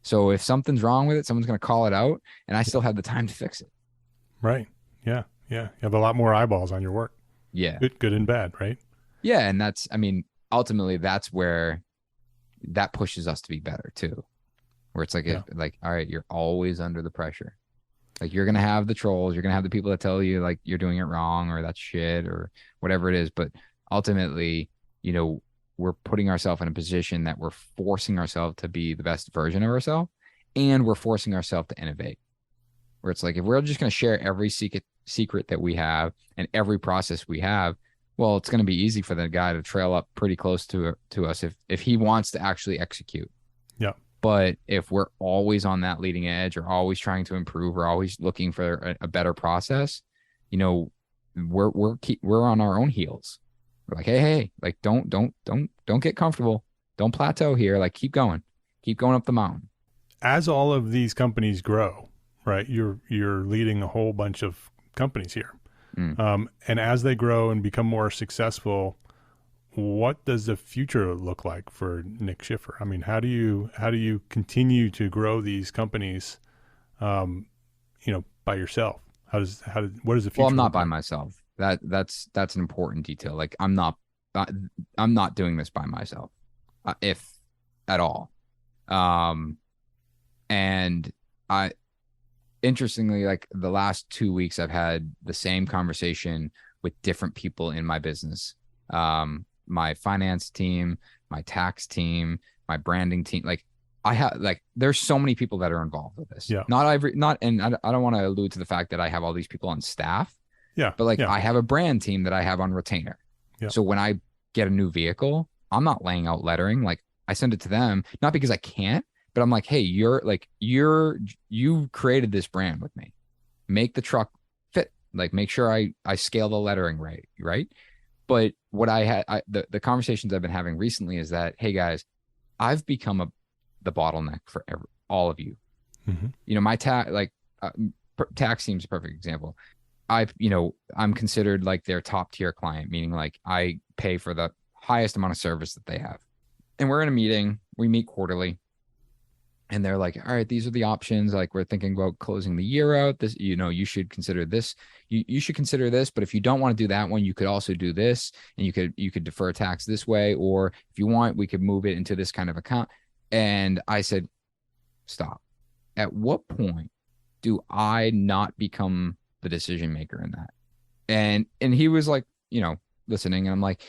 So if something's wrong with it, someone's going to call it out, and I still have the time to fix it. Right. Yeah. You have a lot more eyeballs on your work. Yeah. Good and bad, right? Yeah. And ultimately that's where that pushes us to be better too, where it's like, all right, you're always under the pressure. Like you're going to have the trolls, you're going to have the people that tell you like you're doing it wrong or that's shit or whatever it is. But ultimately, we're putting ourselves in a position that we're forcing ourselves to be the best version of ourselves, and we're forcing ourselves to innovate. Where it's like, if we're just going to share every secret that we have and every process we have, well, it's going to be easy for the guy to trail up pretty close to us if he wants to actually execute. Yeah. But if we're always on that leading edge or always trying to improve or always looking for a better process, we're on our own heels. We're like, hey, like don't get comfortable. Don't plateau here. Like keep going up the mountain. As all of these companies grow, right? You're leading a whole bunch of companies here. And as they grow and become more successful, what does the future look like for Nick Schiffer? I mean, how do you continue to grow these companies, by yourself? What is the future? Well, I'm not by myself. That's an important detail. Like I'm not doing this by myself, if at all. And interestingly, like the last 2 weeks, I've had the same conversation with different people in my business. My finance team, my tax team, my branding team. Like there's so many people that are involved with this. Yeah. And I don't want to allude to the fact that I have all these people on staff. Yeah. But I have a brand team that I have on retainer. Yeah. So when I get a new vehicle, I'm not laying out lettering. Like I send it to them, not because I can't, but I'm like, hey, you created this brand with me. Make the truck fit. Like make sure I scale the lettering right. But what the conversations I've been having recently is that, hey guys, I've become the bottleneck for all of you. Mm-hmm. My tax team's a perfect example. I'm considered like their top tier client, meaning like I pay for the highest amount of service that they have. And we're in a meeting, we meet quarterly. And they're like, all right, these are the options. Like we're thinking about closing the year out. This, you should consider this. You should consider this. But if you don't want to do that one, you could also do this, and you could defer tax this way, or if you want, we could move it into this kind of account. And I said, stop. At what point do I not become the decision maker in that? And he was like, listening, and I'm like,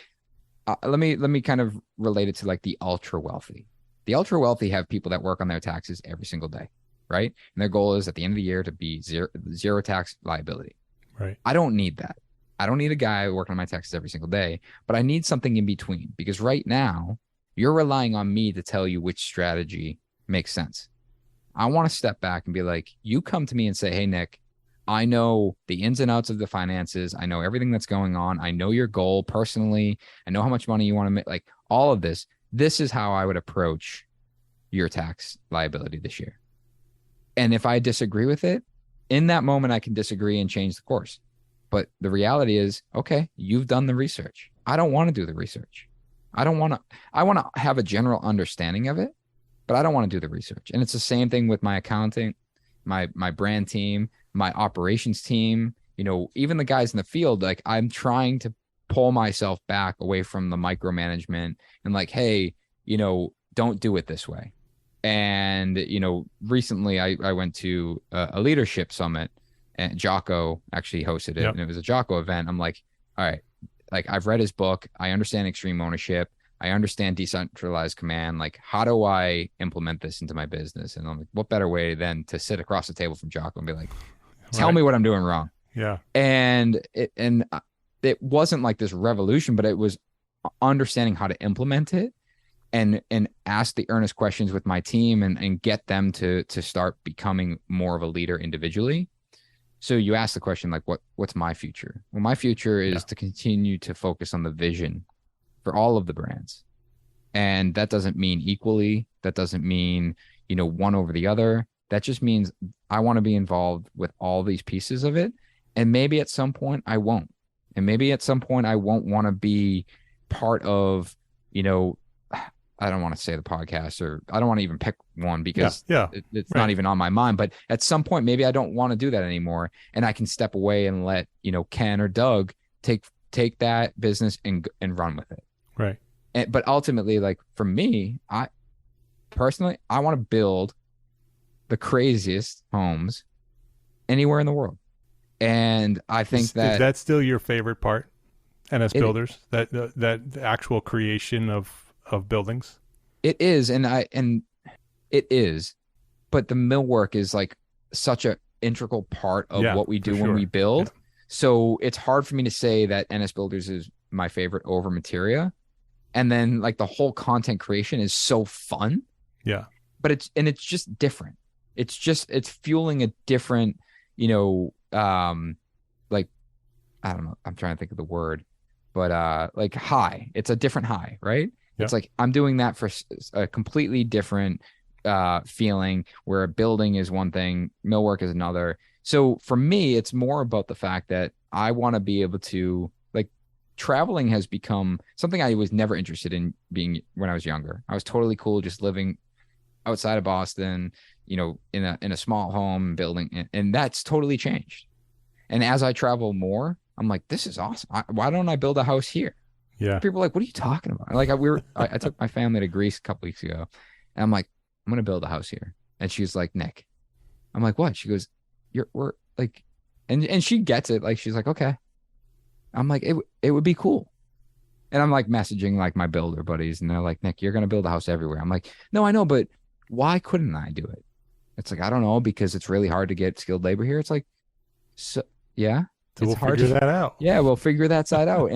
let me kind of relate it to like the ultra wealthy. The ultra wealthy have people that work on their taxes every single day, right? And their goal is at the end of the year to be zero tax liability. Right. I don't need that. I don't need a guy working on my taxes every single day, but I need something in between, because right now you're relying on me to tell you which strategy makes sense. I want to step back and be like, you come to me and say, hey, Nick, I know the ins and outs of the finances. I know everything that's going on. I know your goal personally. I know how much money you want to make, like all of this. This is how I would approach your tax liability this year. And if I disagree with it, in that moment, I can disagree and change the course. But the reality is, okay, you've done the research. I don't want to do the research. I want to have a general understanding of it, but I don't want to do the research. And it's the same thing with my accounting, my brand team, my operations team, even the guys in the field. Like I'm trying to pull myself back away from the micromanagement and like, hey, don't do it this way. And, recently I went to a leadership summit, and Jocko actually hosted it. Yep. And it was a Jocko event. I'm like, all right, like I've read his book. I understand extreme ownership. I understand decentralized command. Like, how do I implement this into my business? And I'm like, what better way than to sit across the table from Jocko and be like, tell me what I'm doing wrong. Yeah. And it wasn't like this revolution, but it was understanding how to implement it and ask the earnest questions with my team and get them to start becoming more of a leader individually. So you ask the question, like, what's my future? Well, my future is to continue to focus on the vision for all of the brands. And that doesn't mean equally. That doesn't mean, one over the other. That just means I want to be involved with all these pieces of it. And maybe at some point I won't. And maybe at some point I won't want to be part of, I don't want to say the podcast, or I don't want to even pick one because it's not even on my mind. But at some point, maybe I don't want to do that anymore. And I can step away and let, Ken or Doug take that business and run with it. Right. But ultimately, like for me, I personally want to build the craziest homes anywhere in the world. And I think Is that still your favorite part? NS Builders, that the actual creation of buildings. it is, and it is, but the millwork is like such a integral part of what we do when we build. Yeah. So it's hard for me to say that NS Builders is my favorite over Materia. And then like the whole content creation is so fun. Yeah. But it's just different. It's fueling a different, like, I don't know. I'm trying to think of the word, but like high. It's a different high, right? Yeah. It's like I'm doing that for a completely different feeling, where a building is one thing, millwork is another. So for me, it's more about the fact that I want to be able to, like, traveling has become something I was never interested in being when I was younger. I was totally cool just living outside of Boston, in a small home building, and that's totally changed. And as I travel more, I'm like, this is awesome. Why don't I build a house here? Yeah. People are like, what are you talking about? Like I took my family to Greece a couple weeks ago, and I'm like, I'm going to build a house here. And she's like, Nick. I'm like, what? She goes, we're like, and she gets it. Like, she's like, okay. I'm like, it would be cool. And I'm like messaging like my builder buddies, and they're like, Nick, you're going to build a house everywhere. I'm like, no, I know, but why couldn't I do it? It's like, I don't know, because it's really hard to get skilled labor here. It's like, so yeah, so we'll figure that out. Yeah, we'll figure that side out.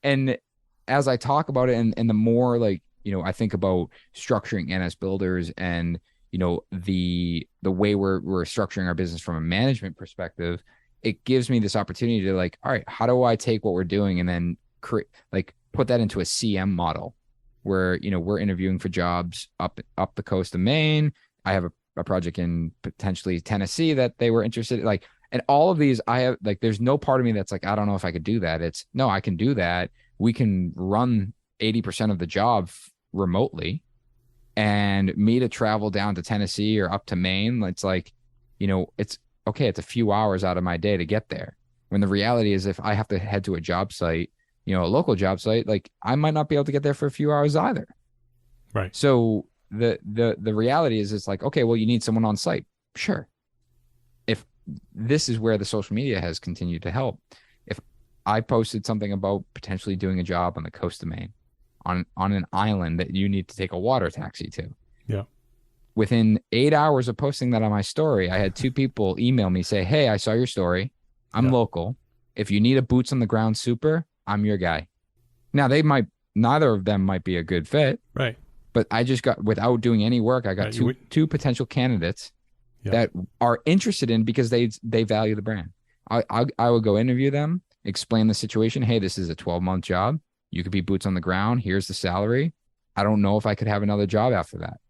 And as I talk about it, and the more, like, I think about structuring NS Builders and, the way we're structuring our business from a management perspective, it gives me this opportunity to, like, all right, how do I take what we're doing and then put that into a CM model where, we're interviewing for jobs up the coast of Maine. I have a project in potentially Tennessee that they were interested in, like, and all of these, I have, like, there's no part of me that's like, I don't know if I could do that. It's no, I can do that. We can run 80% of the job remotely, and me to travel down to Tennessee or up to Maine. It's like, it's okay. It's a few hours out of my day to get there. When the reality is, if I have to head to a job site, a local job site, like, I might not be able to get there for a few hours either. Right. So the reality is, it's like, okay, well, you need someone on site. Sure. If this is where the social media has continued to help. If I posted something about potentially doing a job on the coast of Maine on an island that you need to take a water taxi to. Yeah. Within 8 hours of posting that on my story, I had 2 people email me, say, hey, I saw your story. I'm local. If you need a boots on the ground super, I'm your guy. Now, neither of them might be a good fit. Right. But I just got, without doing any work, I got two potential candidates that are interested in, because they value the brand. I would go interview them, explain the situation. Hey, this is a 12-month job. You could be boots on the ground. Here's the salary. I don't know if I could have another job after that.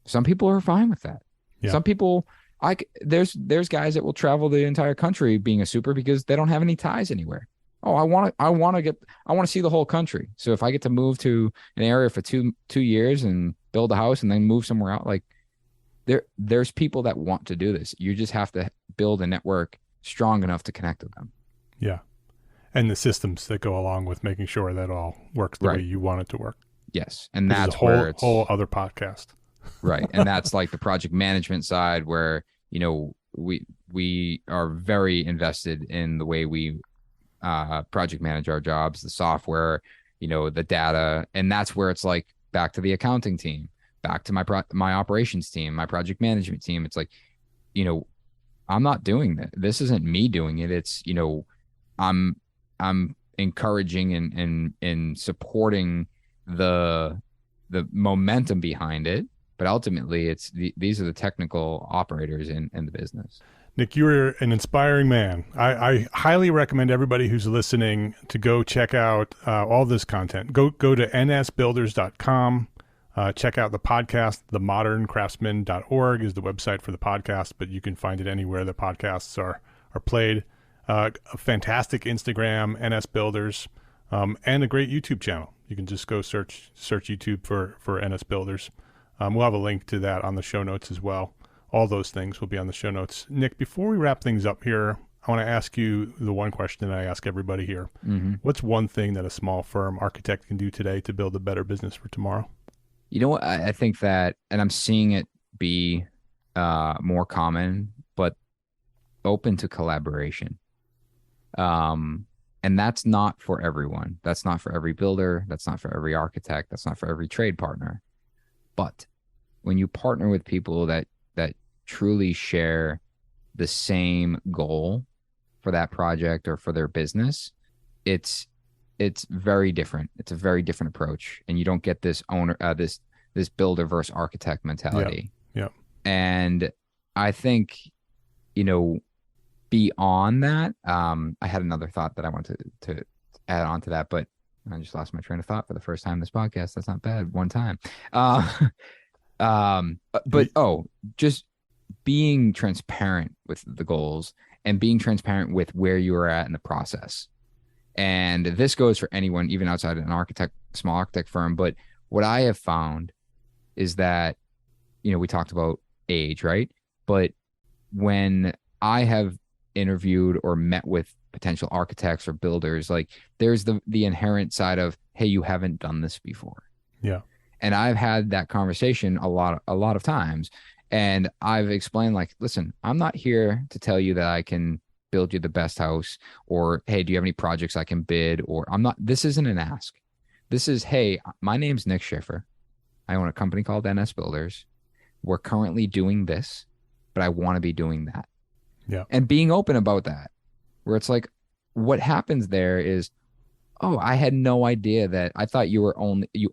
Some people are fine with that. Yeah. Some people, there's guys that will travel the entire country being a super because they don't have any ties anywhere. Oh, I want to see the whole country. So if I get to move to an area for two years and build a house and then move somewhere out, like, there's people that want to do this. You just have to build a network strong enough to connect with them. Yeah. And the systems that go along with making sure that all works the way you want it to work. Yes. And that's where it's whole other podcast. Right. And that's like the project management side, where, we are very invested in the way we project manage our jobs, the software, the data. And that's where it's like, back to the accounting team, back to my operations team, my project management team. It's like, I'm not doing that. This isn't me doing it. It's, I'm encouraging and supporting the momentum behind it, but ultimately these are the technical operators in the business. Nick, you're an inspiring man. I highly recommend everybody who's listening to go check out all this content. Go to nsbuilders.com. Check out the podcast. themoderncraftsman.org is the website for the podcast, but you can find it anywhere the podcasts are played. A fantastic Instagram, NS Builders, and a great YouTube channel. You can just go search YouTube for NS Builders. We'll have a link to that on the show notes as well. All those things will be on the show notes. Nick, before we wrap things up here, I want to ask you the one question that I ask everybody here. Mm-hmm. What's one thing that a small firm architect can do today to build a better business for tomorrow? You know what? I think that, and I'm seeing it be more common, but open to collaboration. And that's not for everyone. That's not for every builder. That's not for every architect. That's not for every trade partner. But when you partner with people that truly share the same goal for that project or for their business, it's very different. It's a very different approach, and you don't get this this builder versus architect mentality. Yeah. And I think, beyond that, I had another thought that I wanted to add on to that, but I just lost my train of thought for the first time in this podcast. That's not bad. One time. Just being transparent with the goals and being transparent with where you are at in the process. And this goes for anyone, even outside an small architect firm. But what I have found is that, we talked about age, right? But when I have interviewed or met with potential architects or builders, like there's the inherent side of, hey, you haven't done this before. Yeah. And I've had that conversation a lot of times. And I've explained, like, listen, I'm not here to tell you that I can build you the best house, or, hey, do you have any projects I can bid? Or this isn't an ask. This is, hey, my name's Nick Schiffer. I own a company called NS Builders. We're currently doing this, but I want to be doing that. Yeah. And being open about that, where it's like, what happens there is, oh, I had no idea that. I thought you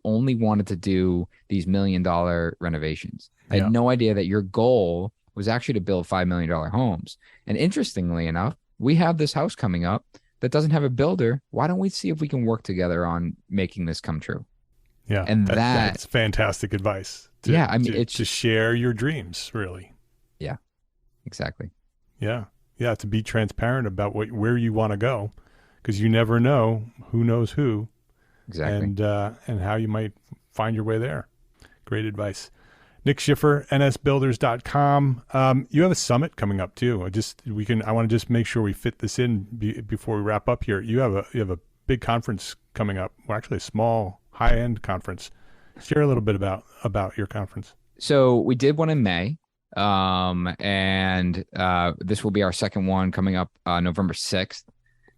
only wanted to do these $1 million renovations. I had no idea that your goal was actually to build $5 million homes. And interestingly enough, we have this house coming up that doesn't have a builder. Why don't we see if we can work together on making this come true? Yeah. And that's fantastic advice. To share your dreams, really. Yeah, exactly. Yeah. Yeah. To be transparent about where you want to go, because you never know who knows who. Exactly. And how you might find your way there. Great advice. Nick Schiffer, nsbuilders.com. You have a summit coming up too. I want to just make sure we fit this in before we wrap up here. You have a big conference coming up. Well, actually a small high-end conference. Share a little bit about your conference. So we did one in May. And this will be our second one coming up November 6th.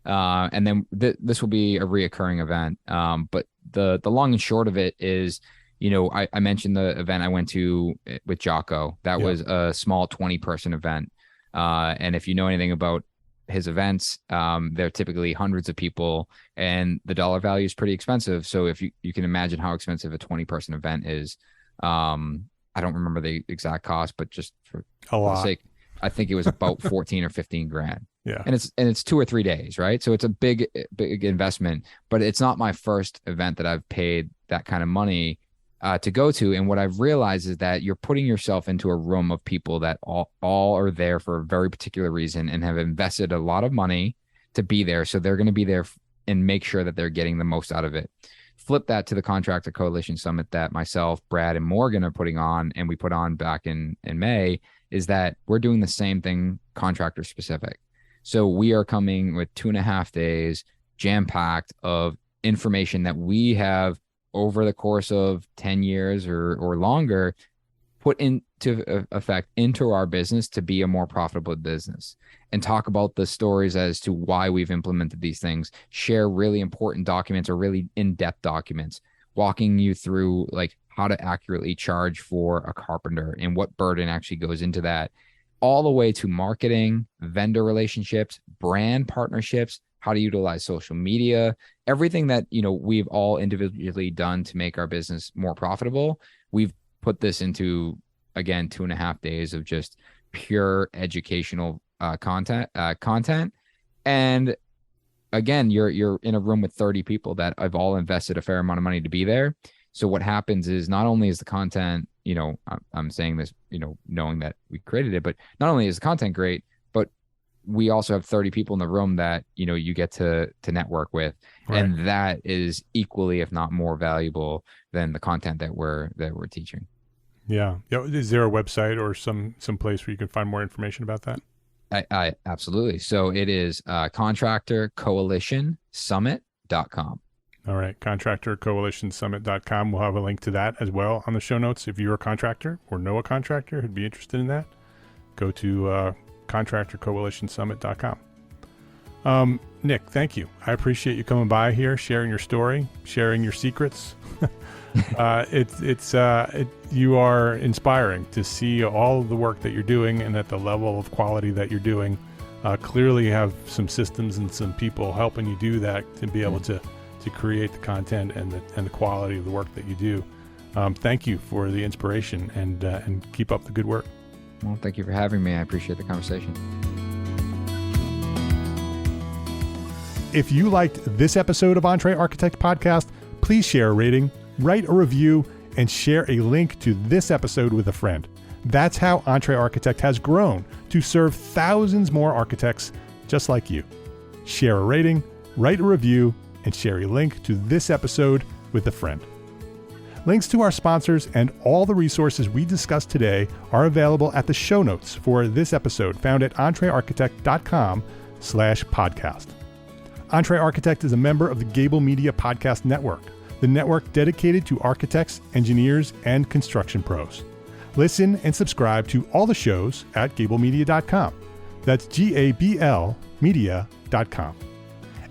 And then this will be a reoccurring event. But the long and short of it is, I mentioned the event I went to with Jocko. That was a small 20-person event. And if you know anything about his events, they're typically hundreds of people, and the dollar value is pretty expensive. So if you can imagine how expensive a 20-person event is, I don't remember the exact cost, but just for the sake, I think it was about 14 or 15 grand. Yeah. And it's 2 or 3 days, right? So it's a big investment, but it's not my first event that I've paid that kind of money to go to. And what I've realized is that you're putting yourself into a room of people that all are there for a very particular reason and have invested a lot of money to be there. So they're going to be there and make sure that they're getting the most out of it. Flip that to the Contractor Coalition Summit that myself, Brad, and Morgan are putting on, and we put on back in May, is that we're doing the same thing contractor specific. So we are coming with 2.5 days jam-packed of information that we have over the course of 10 years or longer put into effect into our business to be a more profitable business, and talk about the stories as to why we've implemented these things, share really important documents or really in-depth documents, walking you through like how to accurately charge for a carpenter and what burden actually goes into that, all the way to marketing, vendor relationships, brand partnerships, how to utilize social media, everything that, we've all individually done to make our business more profitable. We've put this into, again, 2.5 days of just pure educational content. And again, you're in a room with 30 people that have all invested a fair amount of money to be there. So what happens is, not only is the content, I'm saying this, knowing that we created it, but not only is the content great, but we also have 30 people in the room that, you get to network with. Right. And that is equally, if not more valuable than the content that we're teaching. Yeah. Is there a website or some place where you can find more information about that? I absolutely. So it is contractorcoalitionsummit.com. All right. Contractorcoalitionsummit.com. We'll have a link to that as well on the show notes. If you're a contractor or know a contractor who'd be interested in that, go to contractorcoalitionsummit.com. Nick, thank you. I appreciate you coming by here, sharing your story, sharing your secrets. You are inspiring to see all of the work that you're doing and at the level of quality that you're doing. Clearly you have some systems and some people helping you do that to be able to create the content and the quality of the work that you do. Thank you for the inspiration and keep up the good work. Well, thank you for having me. I appreciate the conversation. If you liked this episode of Entre Architect Podcast, please share a rating, write a review, and share a link to this episode with a friend. That's how Entre Architect has grown to serve thousands more architects just like you. Share a rating, write a review, and share a link to this episode with a friend. Links to our sponsors and all the resources we discussed today are available at the show notes for this episode found at entrearchitect.com/podcast. Entre Architect is a member of the Gable Media Podcast Network, the network dedicated to architects, engineers, and construction pros. Listen and subscribe to all the shows at gablemedia.com. That's GABL media.com.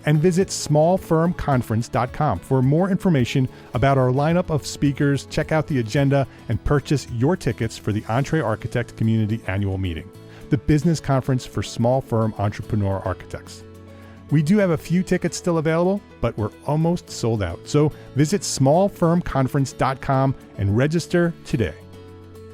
And visit smallfirmconference.com for more information about our lineup of speakers, check out the agenda, and purchase your tickets for the Entre Architect Community Annual Meeting, the business conference for small firm entrepreneur architects. We do have a few tickets still available, but we're almost sold out. So visit smallfirmconference.com and register today.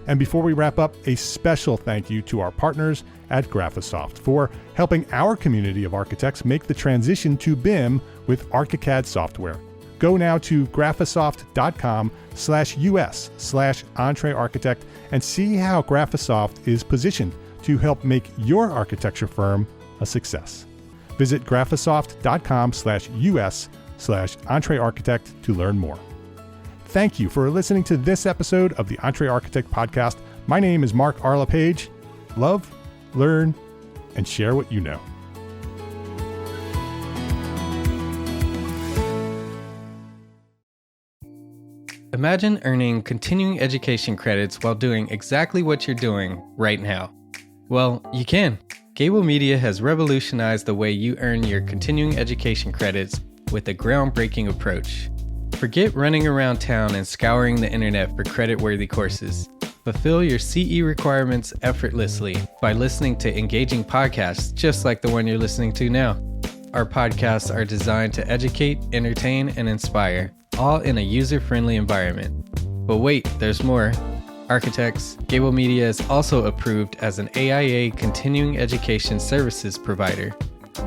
And before we wrap up, a special thank you to our partners at Graphisoft for helping our community of architects make the transition to BIM with ArchiCAD software. Go now to graphisoft.com/US/EntreArchitect and see how Graphisoft is positioned to help make your architecture firm a success. Visit graphisoft.com/US/EntreArchitect to learn more. Thank you for listening to this episode of the Entre Architect Podcast. My name is Mark R. LePage. Love, learn, and share what you know. Imagine earning continuing education credits while doing exactly what you're doing right now. Well, you can. Gable Media has revolutionized the way you earn your continuing education credits with a groundbreaking approach. Forget running around town and scouring the internet for credit-worthy courses. Fulfill your CE requirements effortlessly by listening to engaging podcasts just like the one you're listening to now. Our podcasts are designed to educate, entertain, and inspire, all in a user-friendly environment. But wait, there's more. Architects, Gable Media is also approved as an AIA continuing education services provider.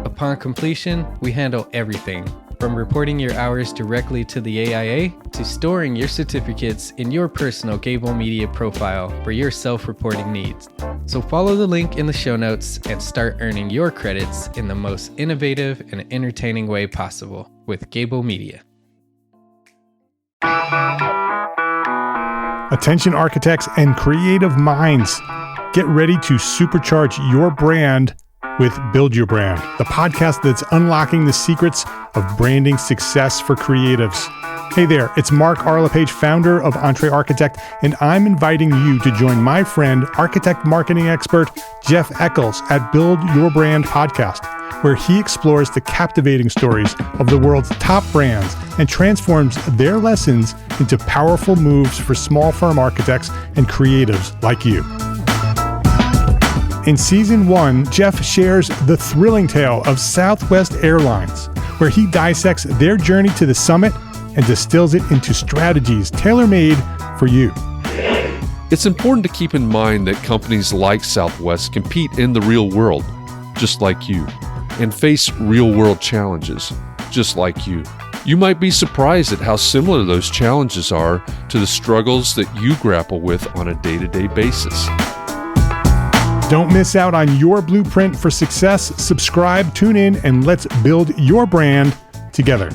Upon completion, we handle everything, from reporting your hours directly to the AIA to storing your certificates in your personal Gable Media profile for your self-reporting needs. So follow the link in the show notes and start earning your credits in the most innovative and entertaining way possible with Gable Media. Attention architects and creative minds, get ready to supercharge your brand with Build Your Brand, the podcast that's unlocking the secrets of branding success for creatives. Hey there, it's Mark R. LePage, founder of Entre Architect, and I'm inviting you to join my friend, architect marketing expert Jeff Eccles at Build Your Brand podcast, where he explores the captivating stories of the world's top brands and transforms their lessons into powerful moves for small firm architects and creatives like you. In Season 1, Jeff shares the thrilling tale of Southwest Airlines, where he dissects their journey to the summit and distills it into strategies tailor-made for you. It's important to keep in mind that companies like Southwest compete in the real world, just like you, and face real-world challenges, just like you. You might be surprised at how similar those challenges are to the struggles that you grapple with on a day-to-day basis. Don't miss out on your blueprint for success. Subscribe, tune in, and let's build your brand together.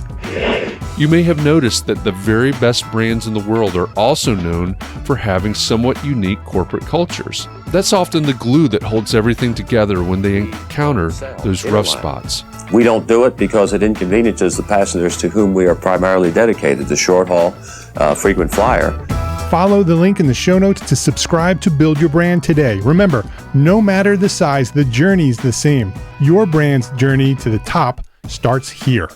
You may have noticed that the very best brands in the world are also known for having somewhat unique corporate cultures. That's often the glue that holds everything together when they encounter those rough spots. We don't do it because it inconveniences the passengers to whom we are primarily dedicated, the short haul, frequent flyer. Follow the link in the show notes to subscribe to Build Your Brand today. Remember, no matter the size, the journey's the same. Your brand's journey to the top starts here.